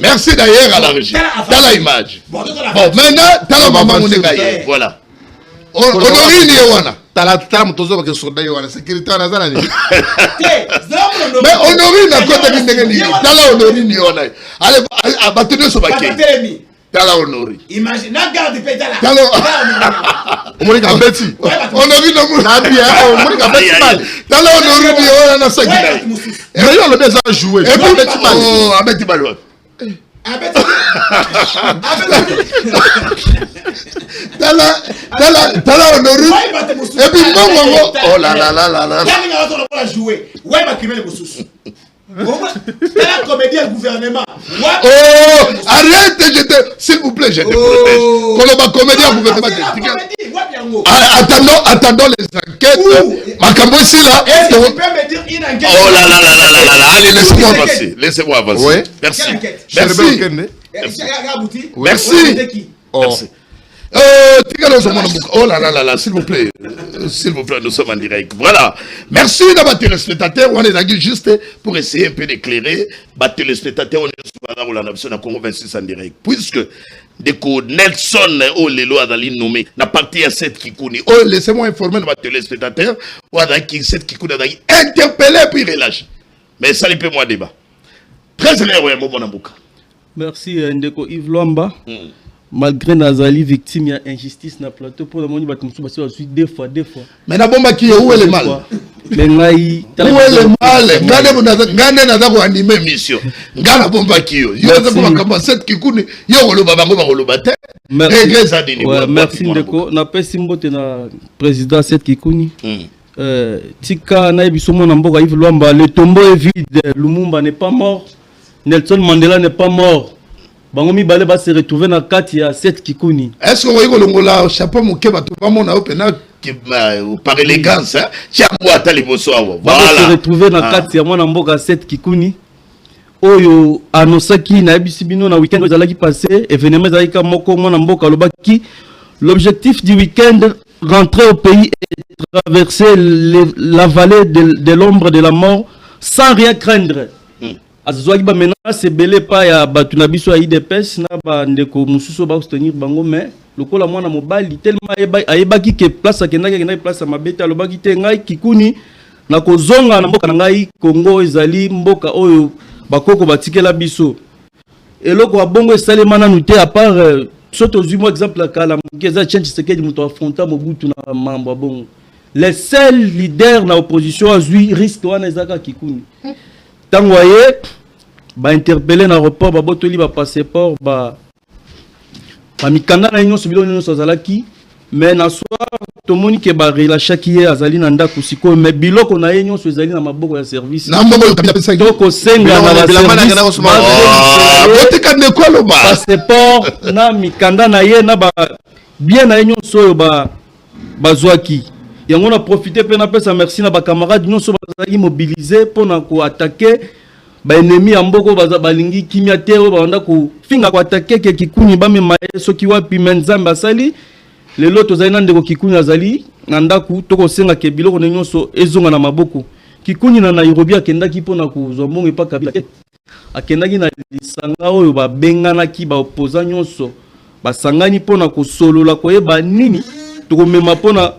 merci d'ailleurs à la régie dans la image bon maintenant tala maman moneka voilà honorine wana tala mutozo ba ke soldat wana sécurité wana zana ni mais honorine akota kindenge ni tala honorine wana allez abatene so bake tala honorine imagine na garde pétala tala omonika beti honorine na bien omonika beti mal tala honorine wana na sakina mais yo le déjà jouer et puis beti mal oh abeti balwa tala honorine et puis bongo oh là jouer ouais ma criminel mususu la comédie au gouvernement oh arrête s'il vous plaît je te protège quand on va comédie au gouvernement attendons les enquêtes makambo ici là est-ce que tu peux me dire une enquête oh là allez laissez-moi avancer ouais merci merci oh là, s'il vous plaît, nous sommes en direct. Voilà. Merci d'avoir téléspectateurs. On est là juste pour essayer un peu d'éclairer. Téléspectateurs, on est sur la Congo 26 en direct. Puisque, des coups, Nelson, oh, les lois d'Ali nommé, la partie à 7 qui connaît. Oh, laissez-moi informer de téléspectateurs. Ou à 7 qui connaît, interpellé puis relâche. Mais ça, il peut moi débat. Très bien, mon amouka. Merci, Ndeko Yves Luamba. Malgré Nazali victime, il y a injustice dans le plateau. Pour le moment, il y a deux fois. Mais la bombe qui est où est le mal? Où est le mal? Gane n'a pas animé mission. Gane bombe qui est. Il y a des capacités qui connaissent. Il y a le babango le bâtiment. Merci Ndeko. Na pesi mbote na président cette qui connaît. Tika na ebisomo na mboka Yves Luamba. Le tombeau est vide. Lumumba n'est pas mort. Nelson Mandela n'est pas mort. Bangomi Balé va se retrouver dans 4 à 7 Kikuni. Est-ce que vous voyez le chapeau mouké va tout le monde a open par élégance hein? Tiens moi ta les bonsoir. Voilà. Va se retrouver dans 4 à moi na mboka 7 Kikuni. Oyo anosaki na bisibino na week-end za qui passé événement za ka moko moi na mboka lobaki. L'objectif du week-end rentrer au pays et traverser la vallée de l'ombre de la mort sans rien craindre. Azwaki ba menace belé pa ya batu na biso ya IDPS na ba ndeko mususu ba soutenir bango mais lokola mwana mobali tellement ayebaki ke place akendaki place mabeta lobaki te ngai Kikuni na kozonga na mboka na ngai Congo ezali mboka oyo bakoko batikela biso eloko wa bongo esalema nanu te à part soto zimo exemple kala mukeza change sekedi muto affronta Mobutu na mambo bongo les seuls leaders na opposition azui risque wana ezaka Kikuni. Tant voyez, ba interpeller na report ba botoli ba passeport ba mikanda na union subilo union sozalaki mais na soir to moni ke ba relâcher ki azali na ndako siko mais biloko na union sozali na maboko ya service na maboko ya service to ko senga na la service botika ne ko lo ba passeport na mikanda na ye na ba bien na union soyo ba zwaki. Et on a profité pour nous merci à nos camarades nous sommes mobilisés pour nous attaquer les ennemis en boko balingi kimia terre banda ko finga ko attaquer ke Kikuni ba mema so ki wapi menzamba sali le loto zaina ndeko Kikuni azali nanda ku to ko senga ke biloko nyonso ezonga na maboko Kikuni na Nairobi akendaki pona ku zombongo pa kabila akendaki na lisanga oyo babenganaki baopposant nyonso basangani mpona kosolola koyeba nini tokomema mpona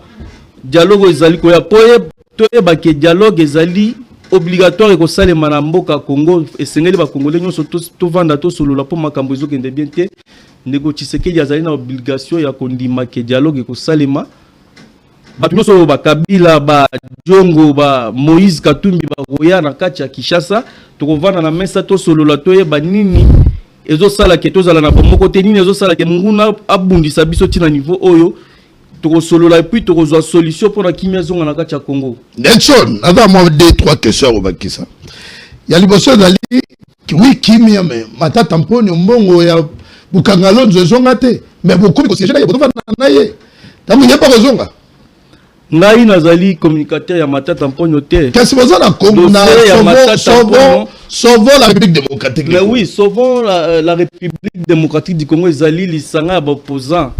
dialogue ezali koya po toyebake dialogue ezali obligatoire kosalema na mboka Congo esengeli bakongole nyonso tovanda tosolola mpo makambo ezokende bien te ndeko Tshisekedi azali na obligation ya kondima ke dialogue ekosalema bato nyonso bakabila bajongo ba Moïse Katumbi bakoya na kati ya Kinshasa tokovanda na mesa tosolola toyeba nini ezosala ke tozala na bomoko te nini ezosala ke munguna abundisa biso tina niveau oyo tokosolola et puis tokozwa solution pour la kimia zonga na kati ya Congo. Nelson, avant moi 2-3 questions au bakisa. Ya liboso dali oui kimia mais matata mponi mbongo ya bukangalo nzonga te mais beaucoup ko siège ya boto na ye. Tamu ya pas zonga. Ngai nazali communicateur ya matata mponi te. Qu'est-ce que vous avez Congo na sauvons la République démocratique. Mais oui, sauvons la République démocratique du Congo ezali lisanga ba opposant.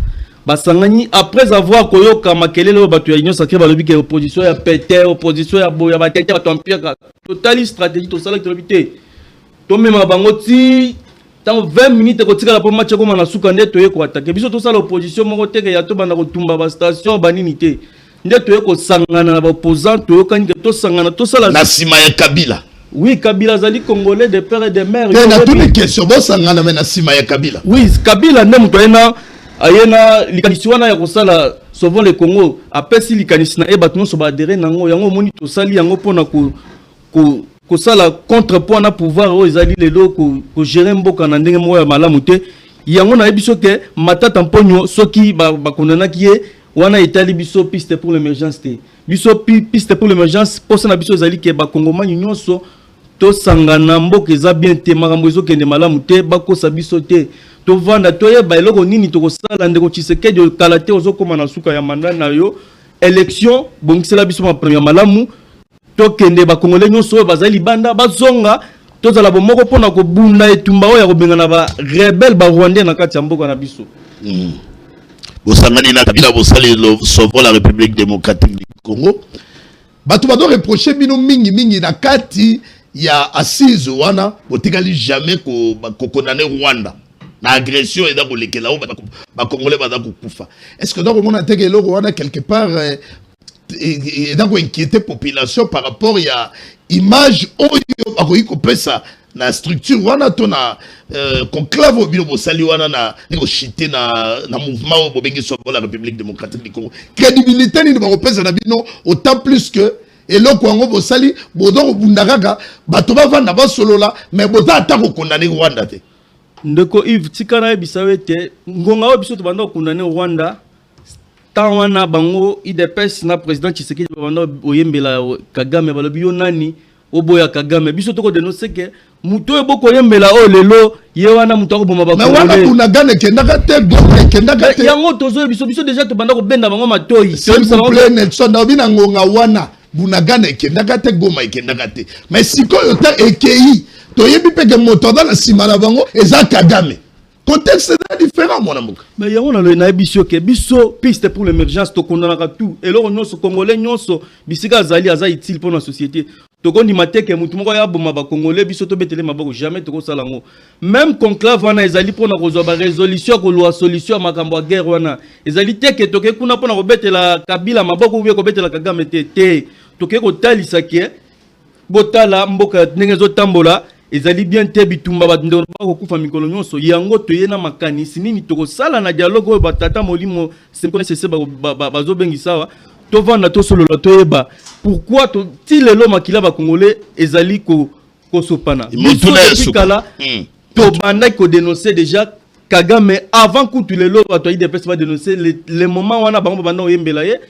Basangani après avoir koyoka makelele bato ya union sacrée balobi ke opposition ya pété opposition ya boya batete bato empire totali stratégie to sala activité to mema bango ti tant 20 minutes ko tika la po match ko na suka nde to yeko attaquer biso to sala opposition moko teke ya to bana ko tumba ba station banini te nde to yeko sangana na ba opposant to yokani ke to sangana to sala na sima ya Kabila. Oui, Kabila zali congolais de père et de mère. Mais na toutes les questions bo sangana mais na sima ya Kabila. Oui, Kabila ndem to ena ayena likanisi wana ya kosala sauvons le Congo apesi likanisi na bato nyonso ba adhérer nango yango moni to sali yango pona ko sala contrepoint na pouvoir o ezali lelo ko gérer mboka na ndenge moko ya malamu te yango na biso ke matata mponyo soki ba kondamnaki ye wana etali biso piste pour l'émergence te biso piste pour l'émergence posa na biso ezali ke ba kongomani nyonso to sangana mboka eza bien te makambo ezokende malamu te bakosa biso te to vanda toyeba eloko nini tokosala ndeko Tshisekedi kala te ozokoma na suka ya mandat na yo élection bongisela biso ma première malamu tokende bakongole nyonso oyo bazali banda bazonga tozala bomoko mpona kobunda etumba oyo ya kobengana ba rebelle ba rwandais na kati ya mboka na biso. Bosangani na Kabila bosali sauvons la République démocratique du Congo. Bato bado reprocher bino mingi na kati ya assise wana botikali jamais ko condamner Rwanda. Na agression et dans lesquels ba congolais ba kufa. Est-ce que donc on a teke lo Rwanda quelque part et donc inquiéter population par rapport à image oyo bakoyi ko pesa na structure wana to na conclave au bilo bosali wana na ngo chité na mouvement au bengi so la République démocratique du Congo. Crédibilité ni ba pesa na bino autant plus que eloko yango bosali bodo bundakaka bato bavanda basolola mais boza atako condamner Rwanda te. Ndeko Yves tikana ebisawe te ngonga oyo biso to banda kundane Rwanda tawana bango IDPS na président Tshisekedi banda oyembela Kagame balobi yo nani oboya Kagame biso to ko dénoncer ke muto eboko yembela o lelo ye wana muto ko boma ba mais wana kuna gane kendaka te goma kendaka te yango tozo biso déjà to banda ko benda bango matoyi s'il vous plaît Nelson na bina ngonga wana bunagana kendaka te goma kendaka te mais sikoyo ta ekei toyebi peke moto dans la simala bango eza Kagame contexte est différent mon amour mais yango na biso ke biso piste pour l'émergence to kondana tout et loro nyonso congolais nyonso bisika azali aza utile pour la société to kondi mateke mutu moko ya boma ba congolais biso to betele maboko jamais to ko salango même conclave wana ezali pour na kozwa ba résolution ko loi solution makambo ya guerre wana ezali teke to ke kuna pour na ko betela Kabila maboko ou ko betela Kagame te to ke ko talisa ke botala mboka ndenge zo tambola ezali bien te bitumba batndo ba kufa mikolo nyonso yango toyena makanisi nini tokosala na dialogue oyo batata molimo c'est bazo bengisa to vanda to solola toyeba pourquoi to tilelo makila ba congolais ezali ko sopana kala to banda ko dénoncer déjà Kagame avant que tous les lots bato IDPS va dénoncer les moments wana bango banda oyembela ye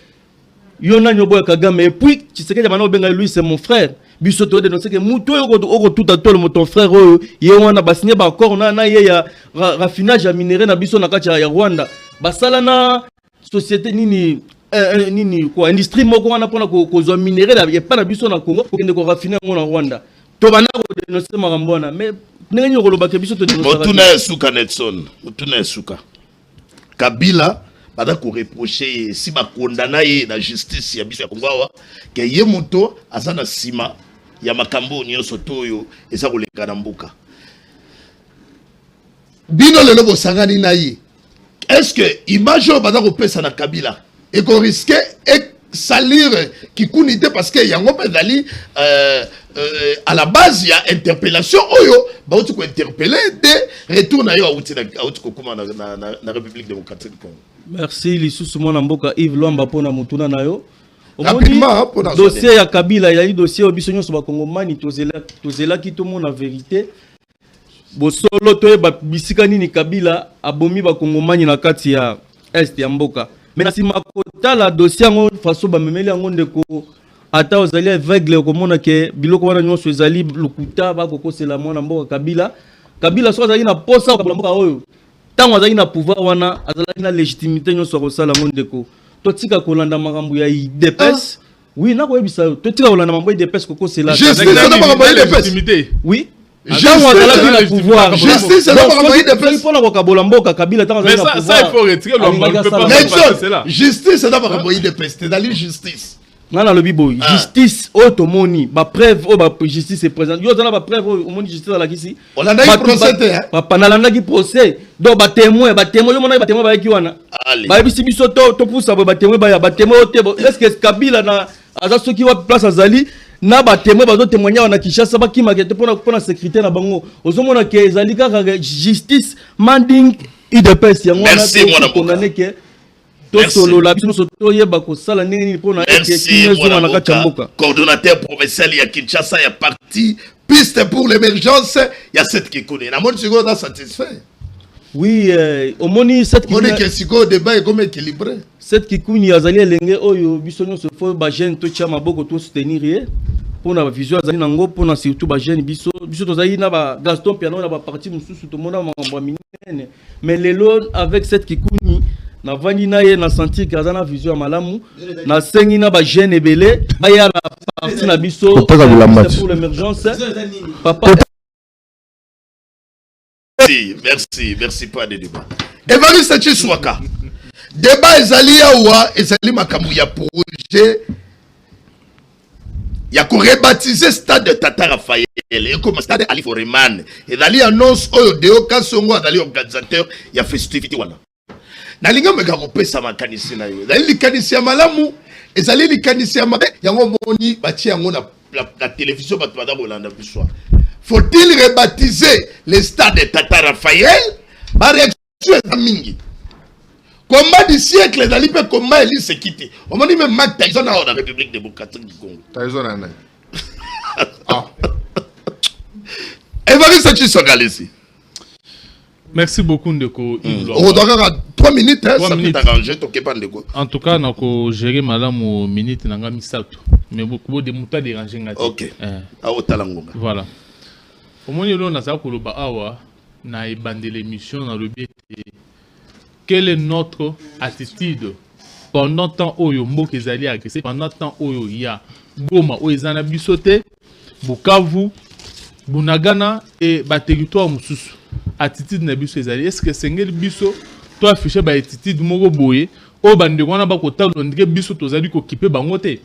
yona nyobo Kagame et puis Tshisekedi bana obenga lui c'est mon frère biso to dénoncer que muto oko tout à tout mon frère oyo ye wana basigné ba accord na ye ya raffinage ya minerai na biso na kati ya Rwanda basala na société nini quoi industrie moko wana pona ko zo minerai la pas na biso na Congo ko kende ko raffiner ngo na Rwanda to bana ko dénoncer marambona mais ndenge nyoko lobaka biso to dénoncer mutuna suka Nelson mutuna suka Kabila bada ko reprocher si ba condamna ye na justice ya biso ya Congo wa ke ye moto azana sima ya makambo nyonso toyo eza koleka na mboka. Bino lelo bosangani na ye. Est-ce que image oyo baza kopesa na Kabila eko risque et salir kikunité parce que yango pedali à la base il y a interpellation oyo ba uti ko interpeller de retour na yo auti ko kuma na République démocratique du Congo. Merci lisusu mwana mboka Yves Lwamba pona mutuna na yo. Rapidement pona dossier ya Kabila il y a eu dossier obiso nyonso ba kongomani tozela ki to mona vérité. Bosolo to ba bisika nini Kabila abomi ba kongomani na kati ya est ya mboka. Mais si makota la dossier ngo faso ba memeli ngo ndeko ata ozali aveugle komona ke biloko wana nyonso ezali lukuta ba kokosela mwana mboka Kabila so azali na posa ka mboka oyo tango azali na pouvoir wana azali na légitimité nyonso kosala ngo ndeko totika kolanda makambo ya IDPS oui na ko yebisa totika kolanda makambo ya IDPS kokosela justice na makambo ya IDPS oui. Justice, c'est la Kabila. Mais ça, il faut retirer le justice, c'est la justice. C'est la justice. Non, le bibo. Justice, automoni. Ma preuve, justice est présente. Yo, on a preuve, au justice à la ici. On a eu procès. Papa, on a eu procès. Donc, témoin, témoin, on a témoin, bah, qui on a. Bah, si biso to pousse à témoin, bah, témoin, est-ce que Kabila na, à ceux qui va place à Zali. Na ba témoin ba do témoigner on a Kinshasa ba ki makete pona sécurité na bango ozomona ke ezali kaka justice manding IDPS yango na condamné ke to solo la biso to yeba ko sala nini pona ke kinezo na kati ya mboka. Coordonnateur provincial ya Kinshasa ya parti piste pour l'émergence ya cette qui connaît na moni siko na satisfait. Oui, au moni cette qui connaît que siko débat est comme équilibré. Cette qui kuni azali elenge oyo biso nyonso fo ba jeune to tia maboko to soutenir ye pona ba vision azali nango pona surtout ba jeune biso tozali na ba Gaston Piano na ba parti mususu to mona mambo minene mais lelo avec cette qui kuni na vandi na ye na sentir que azana vision malamu na sengi na ba jeune ebele ba ya na parti na biso pour l'émergence papa. Merci pas de débat. Evariste Tshisekedi débat ezali awa ezali makambo ya projet ya ko rebaptiser stade de Tata Raphaël et comme stade Ali Foreman ezali annonce oyo Deo Kasongo azali organisateur ya festivité wana nalinga meka kopesa makanisi na yo ezali likanisi ya malamu ezali likanisi ya mabe yango moni bati yango na télévision bato bada kolanda biso. Faut-il rebaptiser le stade de Tata Raphaël? Ba réaction est mingi. Combat du siècle, dans l'IPE, comment elle s'est quittée. On m'a dit même Mac Tyson dans la République démocratique du Congo. Tyson en a. Évariste Tshisekedi. Merci beaucoup, Ndeko. On doit avoir 3 minutes, hein, ça peut t'arranger, en tout cas, on a géré madame aux minutes, on a mis ça. Mais beaucoup de moutons dérangés. Ok. Voilà. Au moins, on a ça pour le Bahawa, on a bandé l'émission, on a le biais. Quelle est notre attitude pendant temps où Yombo Kezali agressé, pendant temps où il y a Goma, où ils en ont bisoté, Bukavu, Bunagana et le territoire Moussous. Attitude na biso Kezali. Est-ce que c'est un biso, toi affiché par attitude Moro Boye, au Bandegwana Bakota, on dirait biso, tozali occupé Bangote.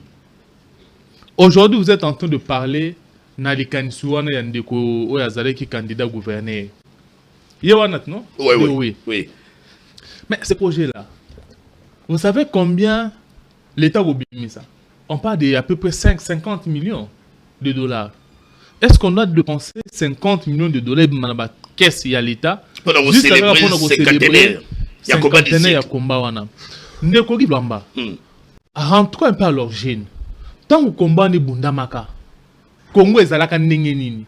Aujourd'hui, vous êtes en train de parler na likanisuana yandeko o yazale qui candidat gouverneur. Yewanat, non? Oui. Mais ce projet-là, vous savez combien l'État a mis ça? On parle d'à peu près 50 millions de dollars. Est-ce qu'on a dépensé 50 millions de dollars dans la caisse à l'État juste pour célébrer cinquantenaire ya combat wana? Ndeko Lwamba, rentrons un peu à l'origine. Tant que combat ne bundamaka, Congo ezalaka ndenge nini?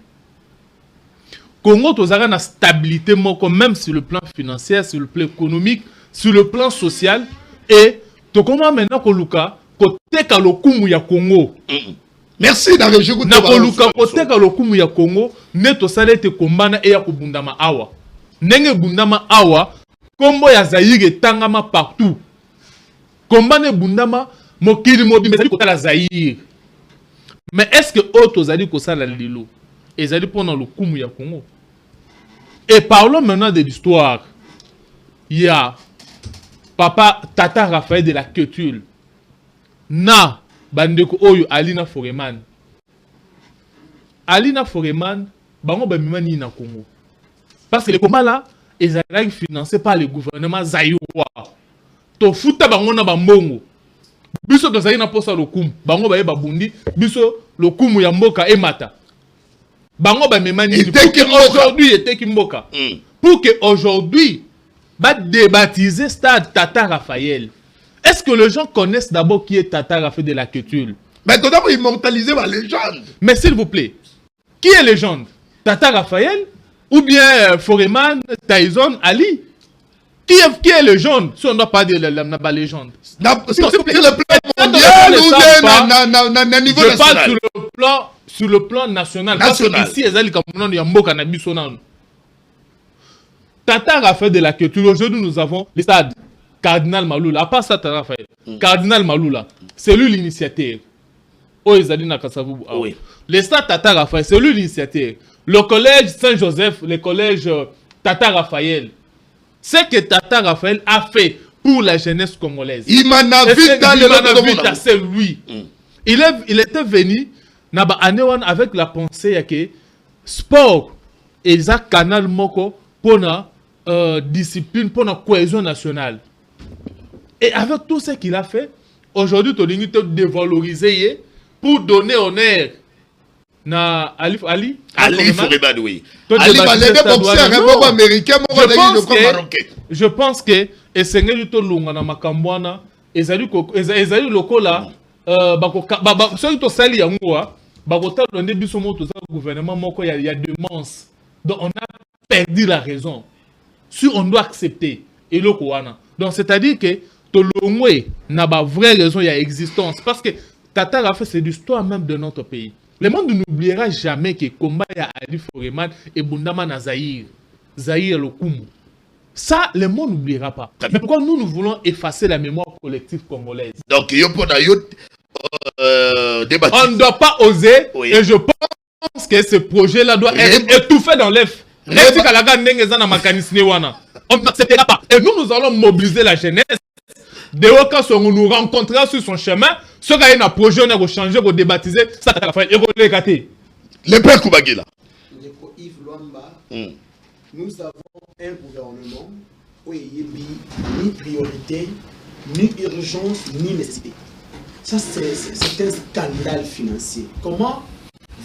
Congo tozaka na stabilité moko même sur le plan financier, sur le plan économique, sur le plan social et to comment maintenant koluka koteka lokumu ya Congo. Merci na région na koluka koteka lokumu ya Congo ne to salete kombana e ya kubundama awa. Ndenge bundama awa kombo ya Zaïre tangama partout. Kombane bundama mokili mobimezali kotala Zaïre. Mais est-ce que autres zali kosala lilo? Ils allaient prendre le coup ya Congo. Et parlons maintenant de l'histoire. Il y a Papa Tata Raphaël de la Quetule. Na Bandeko Oyo Alina Foreman. Alina Foreman, bango ba mimani na Congo. Parce que les combats là, ils sont financés par le gouvernement zaïrois. To futa bango na bambongo. Biso to zaïna posa lokumu. Bango ba yeba bundi, biso lokumu ya mboka emata. Bango ba mimani aujourd'hui était Kimboka. Pour que aujourd'hui va débaptiser stade Tata Raphaël. Est-ce que les gens connaissent d'abord qui est Tata Raphaël de la culture? Mais tu dois immortaliser ma légende. Mais s'il vous plaît, qui est légende? Tata Raphaël ou bien Foreman, Tyson, Ali? Qui est légende? Si on ne doit pas dire la légende. S'il vous plaît, le plan mondial ou bien niveau national? Je parle sur le plan national. Parce que ici, il y a un cannabis. Tata Raphaël de la culture, aujourd'hui nous avons le stade Cardinal Maloula. À part ça, Tata Raphaël, Cardinal Maloula, c'est lui l'initiateur. Oh, oui. Le stade Tata Raphaël, c'est lui l'initiateur. Le collège Saint-Joseph, le collège Tata Raphaël, c'est que Tata Raphaël a fait pour la jeunesse congolaise. C'est lui. Il était venu avec la pensée que sport et ça canal moko pour la discipline, pour la cohésion nationale. Et avec tout ce qu'il a fait, aujourd'hui, tu as dévalorisé pour donner honneur à Ali Foreman, oui. Ali Balébé, boxeur américain, je pense que et c'est du tout longa na makambwana et ça du lokola ceux qui sali yangoa bakota donner biso moto ça gouvernement moko il y a démence. Donc on a perdu la raison. Si on doit accepter et le koana. Donc c'est-à-dire que to longwe na ba vraie raison il y a existence parce que Tata Raphaël c'est l'histoire même de notre pays. Le monde n'oubliera jamais que combat ya Ali Foreman et Bundama na Zaïre Lokumu. Ça, le monde n'oubliera pas. Mais pourquoi nous voulons effacer la mémoire collective congolaise? Donc, on ne doit pas oser, oui. Et je pense que ce projet-là doit être étouffé dans l'œuf. On n'acceptera pas. Et nous allons mobiliser la jeunesse. Dès lors qu'on nous rencontrera sur son chemin, ce qui a un projet, on va changer, on va débaptiser, ça va faire et le père Koubagila. Yves Luamba, nous avons un gouvernement où il n'y a ni priorité, ni urgence, ni nécessité. Ça, c'est un scandale financier. Comment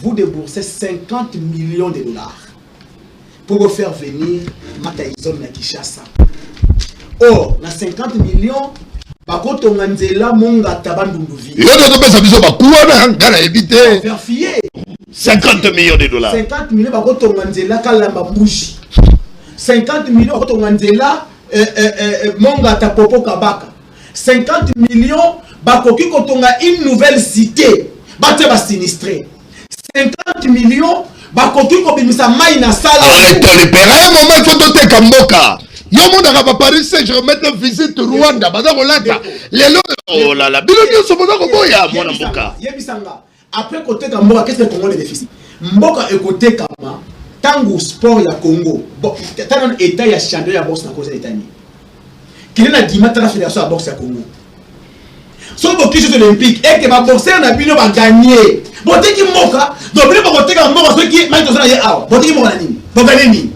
vous déboursez 50 millions de dollars pour vous faire venir Mataïzon na Kinshasa? Or, na 50 millions, faire fier 50 millions de dollars. 50 millions, 50 millions, Mongata Popo Kabaka. 50 millions, Bakoki Kotonga une nouvelle cité. Bate ba sinistré. 50 millions, Bakoki Kobimisa Maïna Sala. Arrêtez les pères. À un moment, il faut doter Kamboka. Yo monde à Paris, je remets une visite Rwanda. Oh là là, Bilonio Soboda Koboya, mon Mboka. Après côté Kamboka, qu'est-ce que le Congo le déficit? Mboka et côté Kama, tango sport ya Congo. T'as un état ya champion ya boxe na cause états. Qu'il na dimata la fédération ya boxe ya Congo. Sauf que les Jeux olympiques et que ma boxeur na bino va gagner. Bon t'es qui Mboka, donc bino va côté Kamboka ceux qui maïto ça ya ah. Bon t'es qui Mboka nini? Bon gagner ni.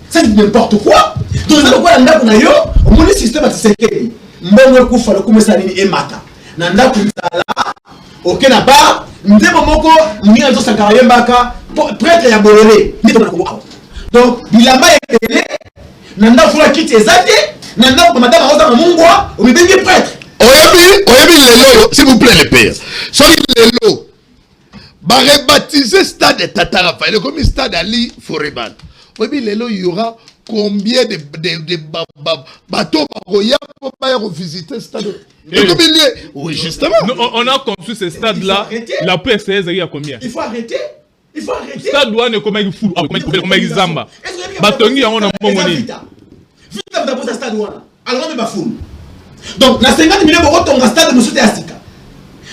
Ça c'est n'importe quoi. Donc ça quoi nda kuna yo, mon système a tsekeli. Mbongo kufa le kumesa nini emata. Nanda kunzala. OK na ba, ndemo moko mninga zo sakarayembaka prêtre ya bololé. Ndito na Congo. Donc bilamba ekele nanda fula kiti ezate, nanda ko madame roza mungwa, o bibengi prêtre. Oyebi lelo, s'il vous plaît les pères. Soki lelo ba rebaptiser stade Tata Raphaël comme stade Ali Foreman. Oyebi lelo il y aura combien de bateaux pour visiter ce stade? Oui, justement. On a construit ce stade-là. La PSS, il y a combien? Il faut arrêter. Il faut arrêter. Stade douane est comme il fout. Comme il zamba. Batongi, on a un bon monnaie. Vite, vous avez posé stade douane. Alors, on est pas fou. Donc, dans 50 millions d'euros, on a un stade de Moussouté Asika.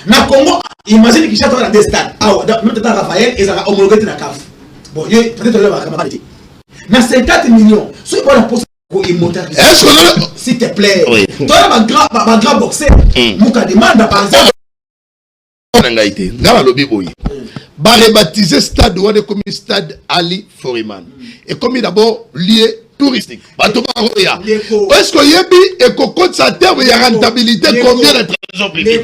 Dans le Congo, imagine qu'il y a des stades. Même Tata Raphaël, ils ont homologué dans la CAF. Bon, peut-être le va dans 50 millions, ce qu'on a posé pour immortaliser. S'il te plaît. Toi, ma grand boxeur, Mouka demande par exemple. va rebaptiser stade ou comme stade Ali Foreman. Et comme d'abord lié touristique. Est-ce que Yebi et Coco de sa terre, il y a rentabilité combien de trésors privés?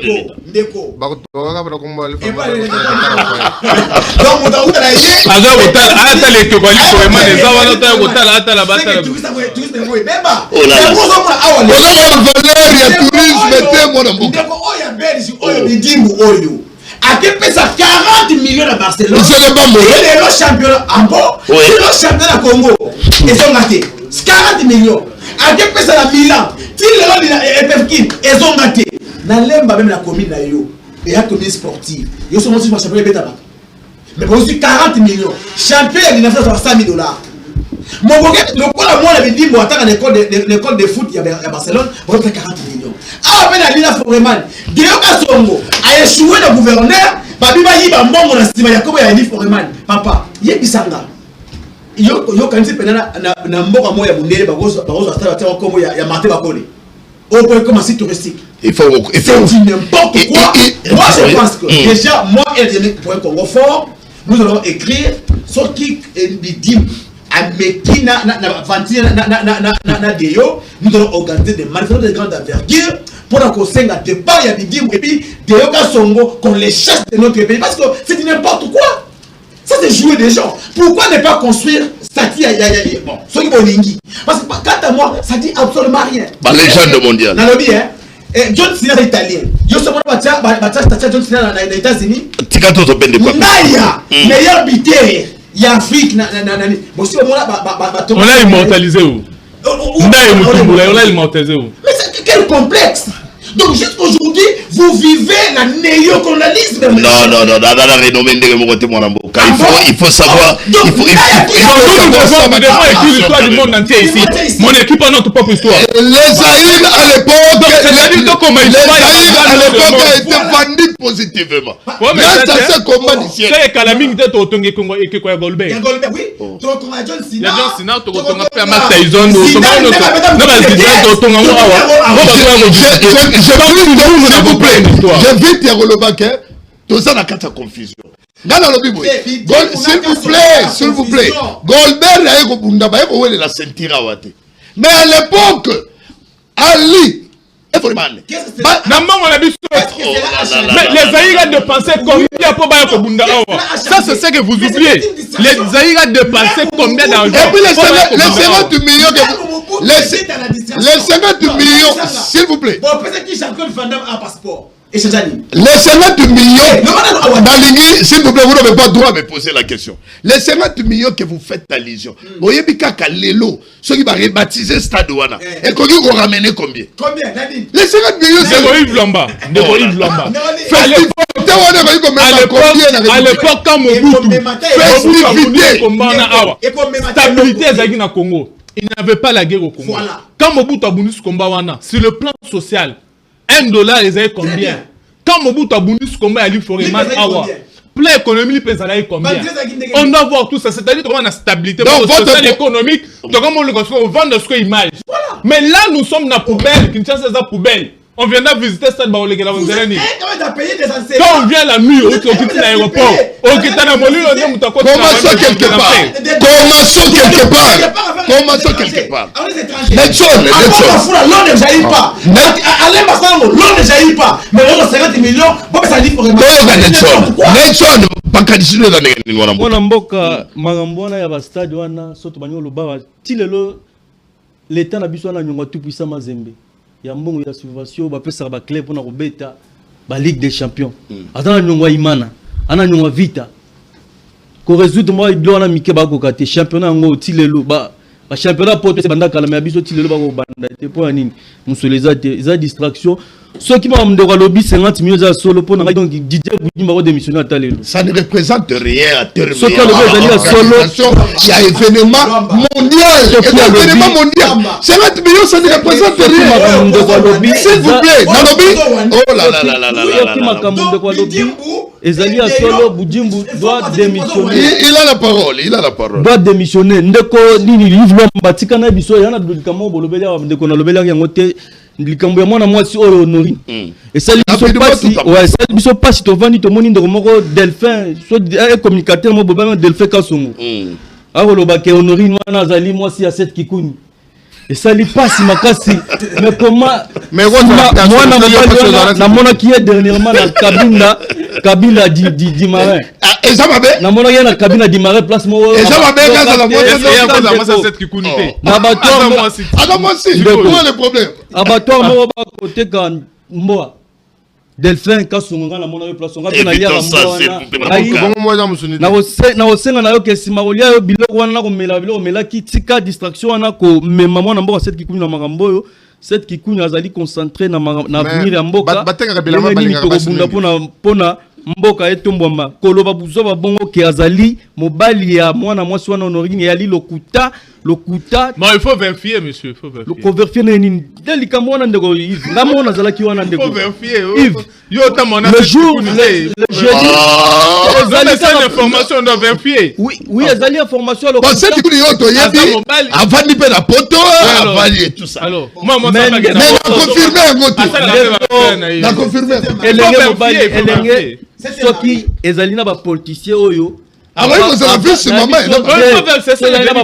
À quel point ça 40 millions à Barcelone. C'est le bon il est le championnat en bon. Il est le championnat Congo. Ils ont gâté 40 millions. À quel point ça la Milan. Il est le FFK. Ils ont gâté. Dans l'emba même la commune là yo. Et la commune sportive. Ils sont aussi championnat bêta. Mais pour aussi 40 millions. Champion il a 960 000 $. Mon boquet, le coup là moi avait dit moi attends l'école de foot il y a Barcelone pour faire 40 millions. Ah ben la Lina Foreman, Dioka Songo a échoué le gouverneur, babi ba yiba mbongo na sima ya kobo ya Lina Foreman. Papa, yebisanga. Yo kanisi pena na mboka moya mundele bagozo stade ta komo ya Martin Bakole. Au point comme site touristique. Il faut n'importe quoi. Moi je pense que déjà moi et le point Congo fort, nous allons écrire ce qui est dit à Mekina na Deyo, nous allons organiser des manifestations de grande envergure pour qu'on s'engage à départ et puis Deyo Kasongo qu'on les chasse de notre pays parce que c'est n'importe quoi. Ça c'est jouer des gens. Pourquoi ne pas construire Sati bon, ce qui Bolingi? Parce que quant à moi, ça dit absolument rien. La légende mondiale. Dans le bien, John Cena est italien. Yo sommes John Cena aux États-Unis. Naya, meilleur buteur. Il y a Afrique, on a immortalisé où? On a immortalisé où? Mais c'est quel complexe? Donc jusqu'aujourd'hui, vous vivez la néocolonialisme. Non, la renommée de il faut savoir. Il faut l'histoire du monde entier ici. Mon équipe a notre propre histoire. Les Zaïre à l'époque, a été vendu positivement. C'est combat d'ici. C'est Kalaming de Totongue et Koya Golbe. Oui. Donc on a John Cena. John Cena, on a Matt Tyson. S'il vous plaît, je vais te relobaquer. Tout ça n'a qu'à ta confusion. S'il vous plaît, Goldberg a eu la ceinture à Wate. Mais à l'époque, Ali, les Zaïra dépensaient combien pour Bayo Kobunda? Ça, c'est ce que vous oubliez. Les Zaïra dépensaient combien d'argent? Et puis les 50 millions que les 50 millions, s'il vous plaît. Bon, peut-être qu'il champion de Fandam a un passeport. Et c'est les 50 millions, Balingi, s'il vous plaît, vous n'avez pas le droit de me poser la question. Les 50 millions que vous faites allusion, vous voyez Kaka Lelo, ceux qui vont rebaptiser Stade Ouana, et qu'on vous ramener combien? Combien, les 50 millions, c'est Yves Lamba. À l'époque, quand Mobutu stabilité à Congo, il n'y avait pas la guerre au Congo. Quand Mobutu a bouni ce combat, sur le plan social, $1, ils avaient combien? Quand Mobutu a bouni ce combat, il y a eu Foreman Awa. Plan économique, il y combien? On doit voir tout ça. C'est-à-dire qu'on a la stabilité sociale et économique. Donc, on vend de ce qu'on image. Mais là, nous sommes dans la poubelle. Kinshasa, c'est la poubelle. On viendra visiter Stade Baolé. Quand on vient la nuit, on quitte l'aéroport. On quitte la molule, on dit commençons quelque part. Nelson. L'on ne jaillit pas. Alain Bassano, l'on ne jaillit pas. Mais on a 50 millions. Bon, ça dit pour Nelson, pas qu'à décider dans les noirs. Mwana mboka magambona ya ba stade wana soto banyo loba tilelo l'état na biso na nyonga tout puissant mazembe. Ya mbongo ya subvention ba pesa ba club pona kobeta ba Ligue des Champions. Atana nyonga imana, ana nyonga vita. Ko résoudre moi idona mike ba ko kate championnat ngo tilelo ba championnat porte banda kala mais biso tilelo ba ko banda te po nini musoleza te za distraction. Ceux qui m'ont demandé lobby 50 millions à solo pour donc Didier Boudimba va démissionner à Talelo. Ça ne représente rien à terme. Ceux qui ont levé à solo, il y a événement mondial. Événement mondial. 50 millions, ça ne représente rien. S'il vous plaît, Nalobi. Oh là là là là là là. Ezali à solo, Boudimbu doit démissionner. Il a la parole. Doit démissionner. Ndeko nini livre Batikana biso yana dukamo bolobela ndeko na lobela yangote. likambo ya mwana mwasi oyo Honorine et ça biso pasi tovandi tomoni ndeko moko Delphin so communicateur mo boba Delphin Kasongo akoloba ke Honorine wana azali mwasi ya 7 kikuni et ça li pasi makasi mais comment mwana mobali na mona qui est dernièrement na cabine di marin et ça va bien na mona yana cabine di marin place mo et ça va bien quand la moi 7 kikuni na abattoir moi aussi quoi le problème abattoir mo ba côté kan mboa Delphin Kasongo na mona yo place nga na lia na osenga na yo kesima kolia yo biloko wana na komela biloko mela ki tika distraction wana ko mema mwana mboka 7 kikuni na makambo yo 7 kikuni azali concentré na avenir ya mboka bateka bilamba balinga basunda pona mboka etombwama koloba buzo babongo ke azali mobali ya mwana mwasi wana Honorine yali lokuta non il faut vérifier monsieur il faut vérifier le vérifier nini delika mwana ndeko Yves ngamona zalaki wana ndeko il faut vérifier Yves yo ta mona le jour le jeudi ezali information on doit vérifier oui ezali information bon c'est que yo to yebi avandi pe na poto avandi et tout ça alors moi ça mais na confirmer elenge mobali elenge soki ezali na ba politicien oyo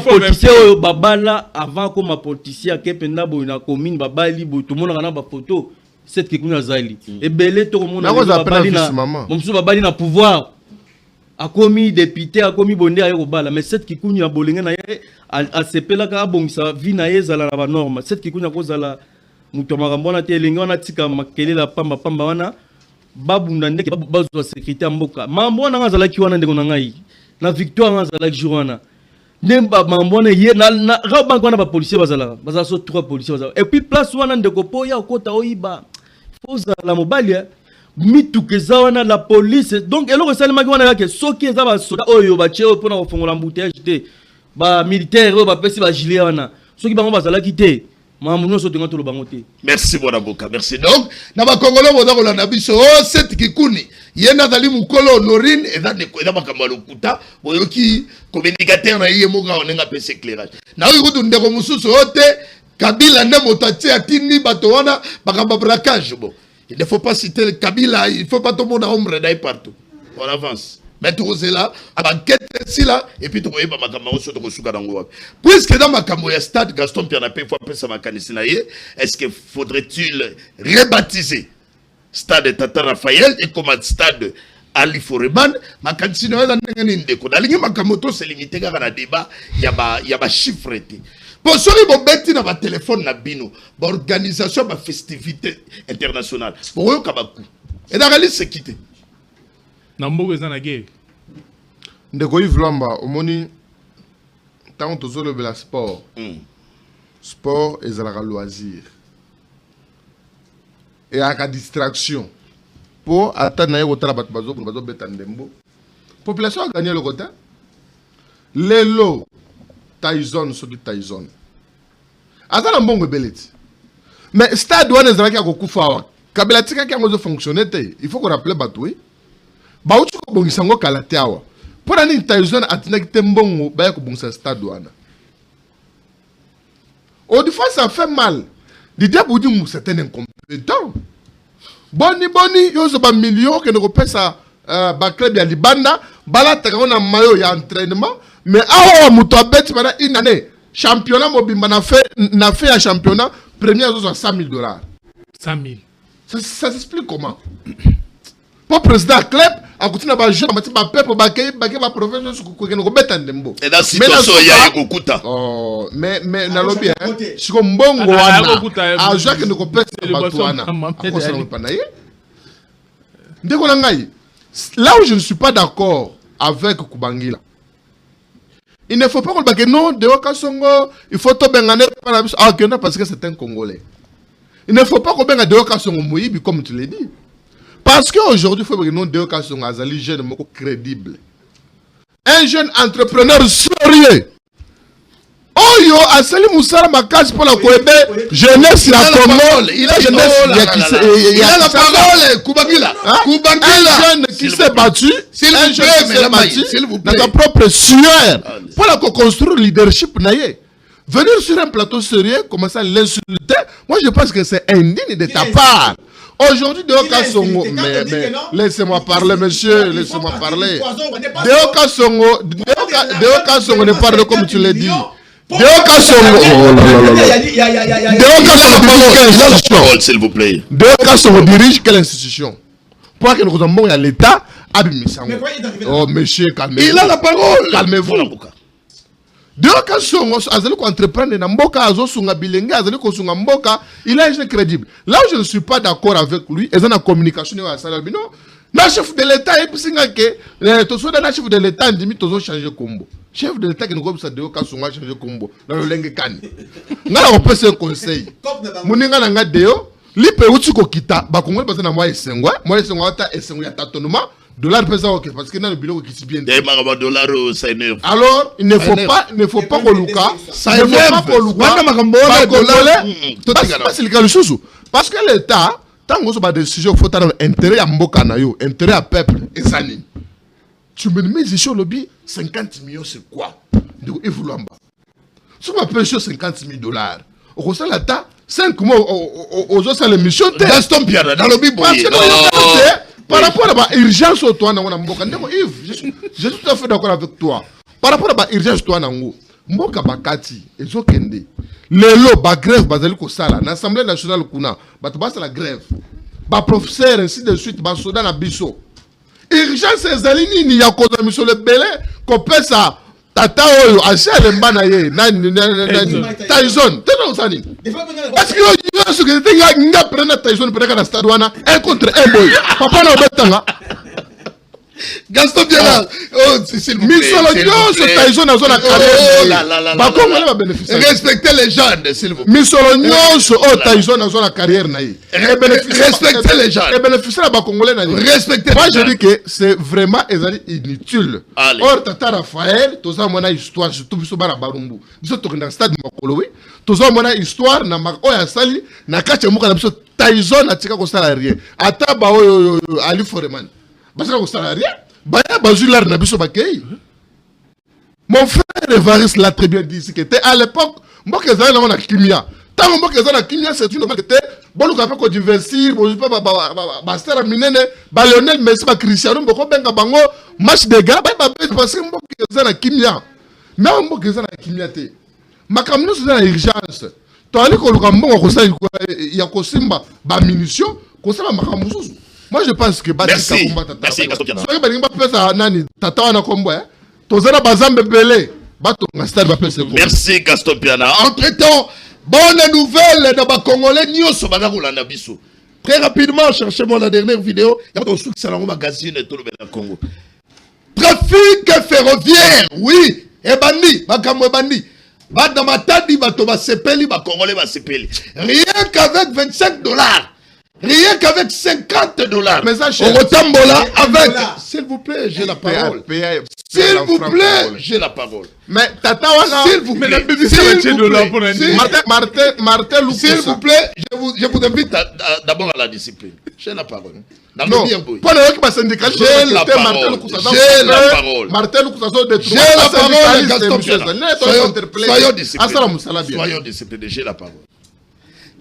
politicien oyo babala avant ko ma politicien akependa boy na commune babali boy tout monde na ba photo cette kikuni azali ebele to komona babali na momsu babali na pouvoir akomi député akomi bonde ayo kobala mais cette kikuni ya bolenge na ye asepela ka bongisa vie na ye zala na ba norme cette kikuni akozala muto makambo na te elenge wana tika makelela pamba wana babunda ndeke bazwa sécurité mboka mambo wana ngazalaki wana ndeko na ngai na victoire ngazalaki jour wana nemba mambo wana ye na rabank wana ba policier bazala so 3 policiers bazala et puis place wana ndeko po ya okota oyiba faut la mobali mitukeza wana la police donc eloko salimaki wana yake soki eza ba soda oyo ba cheo pona kofongola embouteillage te ba militaire oyo ba pesi ba gilet wana soki bango bazalaki te merci Bonaboka, merci. Donc, na ba Congolais boda na biso oh 7 kikuni yena dali mukolo Honorine et dans ko ba kamalo kuta boyoki communicateur na yé moka onenga pese éclairage. Na yo kutu ndeko mususu ote Kabila ne motati atini bato wana bakamba braquage bon. Il ne faut pas citer Kabila, il faut pas tout le monde ombre d'ailleurs partout. On avance. Mais tout c'est là, à banquette si là, et puis tu vois ma caméra sur le sucre d'angoisse. Puisque dans ma caméra stade, Gaston Pierre Napé fois après ça m'a canisinaïe, est-ce que faudrait-il rebaptiser stade Tata Raphaël et comme stade Ali Foreman, ma canisinaïe dans n'engagé ndeko. Dans l'ingé ma camoto c'est limité car na débat, y a ba chiffre té. Pour ceux qui vont mettre dans ma téléphone na bino, ba organisation ba festivité internationale. Pour eux kabaku. Et dans la liste c'est quitté. Nambo eza na guerre. Ndeko Yves Lwamba omoni tant tozolo bela sport. Sport ezalaka loisir. Et aka distraction. Pour atteindre na yeko tala bato bazo beta ndembo. Population a gagné le côté. Lelo Tyson so du Tyson. Azala mbongo beleti. Mais stade wana ezalaki akokufa wa. Kabila tika ki angozo fonctionner te. Il faut qu'on rappelle batoué. Bauchu ko bongisa ngo kala te awa. Pona ni Tyson atinaki te mbongo ba ko bongisa stade wana. Au des fois ça fait mal. Didier Boudi mou c'est un incompétent. Boni yo so ba million que ne repesa ba club ya Libanda, bala ta na mayo ya entraînement, mais awa muto bet bana une année championnat mobimba na fait un championnat premier à 100 000 $. 100 000. Ça s'explique comment? Pour président club, à côté de jeune, ma peuple, ma profession, et dans cette situation, il y a eu Okuta. Oh, mais na lobby, si comme bon, à Jacques ne compète pas. Là où je ne suis pas d'accord avec Kubangila, il ne faut pas que non, de Wakasongo, il faut tout benganer parce que c'est un Congolais. Il ne faut pas qu'on benga de Wakasongo Moïbi, comme tu l'as dit. Parce qu'aujourd'hui, il faut que nous deux cas sont des jeunes crédibles. Un jeune entrepreneur sérieux. Oh yo, Asali Moussala Makas pour la Kouébé, jeunesse la Congo. Il a la parole, Kubangila. Un jeune qui s'est battu, s'il vous plaît, dans sa propre sueur, pour la construire le leadership naïe. Venir sur un plateau sérieux, commencer à l'insulter, moi je pense que c'est indigne de ta part. Aujourd'hui, Deoka Songo, mais laissez-moi parler, monsieur, laissez-moi parler. Deoka Songo ne parle comme tu l'as dit. Deoka Songo, s'il vous plaît. Deoka Songo dirige quelle institution? Pour que nous avons à l'État, oh monsieur, calmez-vous. Il a la parole. Calmez-vous. Deoka Songo, azali ko entreprendre na mboka azo sunga bilenge azali ko sunga mboka, il est crédible. Là où je ne suis pas d'accord avec lui, et dans la communication à Salabino, le chef de l'État est puisque que tout soit le chef de l'État dit tout changer combo. Chef de l'État qui nous comme ça Deoka Songo changer combo. Dans le lengue kani. Ngala on peut se conseil. Muninga na ngadeo, lipe uti ko kita, ba Congolais parce na moi esengwa ta esengwa ya tatonement. Dollar pesa ok parce que dans le bureau qui s'y bien. $, ça énerve. Alors il ne faut pas que Luka ça énerve. C'est le cas de chose parce que l'État tant que ça décision faut avoir intérêt à mboka na yo, intérêt à peuple et sani. Tu me mets ici au lobby 50 millions c'est quoi? Donc il faut l'amba. Si on appelle sur $50 000, au conseil l'État 5 mois aux autres l'émission Gaston Pierre dans le lobby. Par rapport à l'urgence au toi, je suis tout à fait d'accord avec toi. Par rapport à l'urgence au toi, Mboka Bakati, et Zokende, les lots, la grève, l'Assemblée nationale, c'est la grève. Les professeurs, ainsi de suite, les soldats, la biso. Urgence, c'est Zalini, il y a cause de M. le Belé, qu'on peut ça. Tata oyo achele mbana ye Tyson tena usani parce que yo ce que tenga prendre Tyson prendre na stade wana 1 contre 1 boy papa na betanga Gaston Pierre oh s'il vous plaît misolo nyonso Tyson na zona carrière ba Congolais ba bénéficier respectez les jeunes s'il vous plaît misolo nyonso o Tyson na zona carrière na ye respectez les jeunes et bénéficier ba Congolais na respectez moi je dis que c'est vraiment inutile. Or tata Raphaël toza mona histoire surtout biso bara barumbu biso to na stade makolo wi toza mona histoire na oya sali na kacha muka na biso Tyson atika ko sala rien ata ba oyo Ali Foreman basala ko sala rien baya bazular na biso bakei. Mon frère Evaris l'a très bien dit que à l'époque mboka ezali na kimia tant mboka ezali na kimia c'est une normale que bon nous avons divertir bon pas star minene ba Lionel Messi ba Cristiano mboko benga bango match de gars ba parce que mboka ezali na kimia mais mboka ezali na kimia te makamno c'est na urgence to ali ko luka mbongo ko sala ya ko simba ba munition ko sala makamno. Moi je pense que merci soki balingi bapesa nani tata wana kombo tozala bazambe belé bato na stade bapesa kombo. Merci Gaston Piana. Entre-temps, bonne nouvelle dans ba Congolais nyonso baza kolanda biso. Très rapidement, cherchez-moi la dernière vidéo. Il y a un truc sur le magazine et tout le Congo. Trafic ferroviaire, oui. Et bandi, bakamwe bandi. Bada matadi bato ba sepeli ba Congolais ba sepeli. Rien qu'avec $25. Rien qu'avec $50. Mais ça, on retombola avec. S'il vous plaît, j'ai la parole. S'il vous plaît, j'ai la parole. Mais Tata Wana, s'il vous plaît, Martin, s'il vous plaît, je vous invite d'abord à la discipline. J'ai la parole. Non, pas le qui syndicat. J'ai la parole. J'ai la parole. Martin Lukusazo de j'ai la parole, Gaston Soyons disciplinés. Soyons disciplinés. J'ai la parole.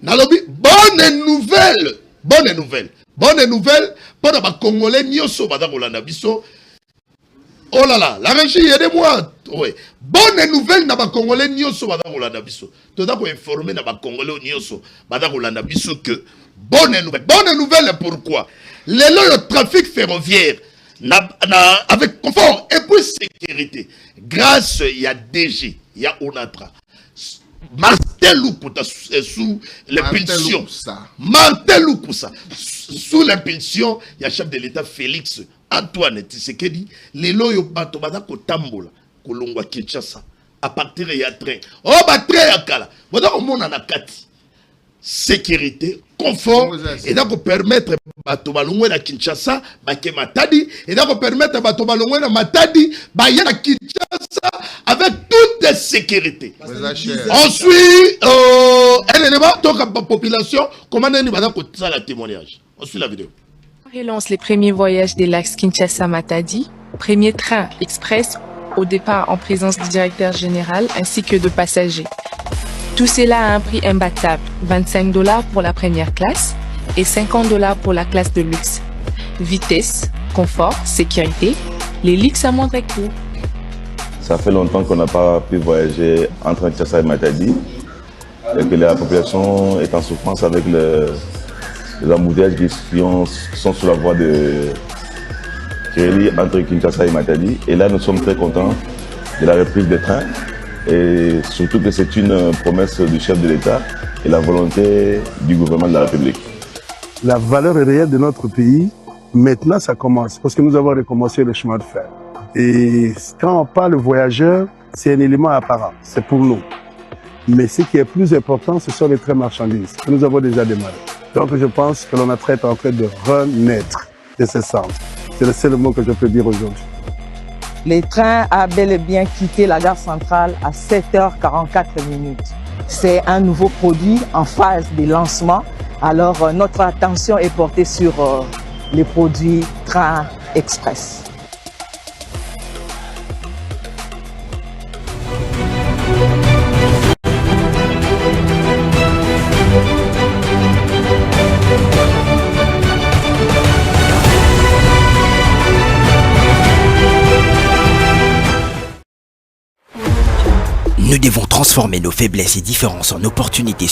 Nalobi, bonne nouvelle pour les Congolais nyonso bada kolanda biso. Oh là là, la régie aidez-moi. Ouais. Bonne nouvelle na ba Congolais nyonso bada kolanda biso. Toda ko informer na ba Congolais nyonso bada kolanda biso que bonne nouvelle pourquoi le trafic ferroviaire avec confort et puis sécurité grâce il y a DG, il y a Onatra. Martin Lukuta sous l'impulsion. Martin Lukuta sous l'impulsion, il y a chef de l'État Félix Antoine Tshisekedi. Les loyaux bato bada ko tambola kolongwa Kinshasa à partir ya train. Oh ba train akala. Boda ko mona na kati. Sécurité, confort et donc permettre bato balongwe na Kinshasa ba ke Matadi et donc permettre bato balongwe na Matadi ba ya na Kinshasa avec toute sécurité. Ensuite, un élément, donc la population, comment on va faire la témoignage. On suit la vidéo. Relance les premiers voyages des lacs Kinshasa-Matadi, premier train express au départ en présence du directeur général ainsi que de passagers. Tout cela a un prix imbattable, 25 $ pour la première classe et 50 $ pour la classe de luxe. Vitesse, confort, sécurité, les luxes à moindre coût. Ça fait longtemps qu'on n'a pas pu voyager entre Kinshasa et Matadi et que la population est en souffrance avec les embouteillages qui sont sur la voie de Kireli entre Kinshasa et Matadi. Et là, nous sommes très contents de la reprise des trains et surtout que c'est une promesse du chef de l'État et la volonté du gouvernement de la République. La valeur réelle de notre pays, maintenant ça commence parce que nous avons recommencé le chemin de fer. Et quand on parle voyageur, c'est un élément apparent, c'est pour nous. Mais ce qui est plus important, ce sont les trains marchandises que nous avons déjà démarré. Donc je pense que l'on est en train de renaître de ce sens. C'est le seul mot que je peux dire aujourd'hui. Les trains a bel et bien quitté la gare centrale à 7h44. C'est un nouveau produit en phase de lancement. Alors notre attention est portée sur les produits train express. Nous devons transformer nos faiblesses et différences en opportunités.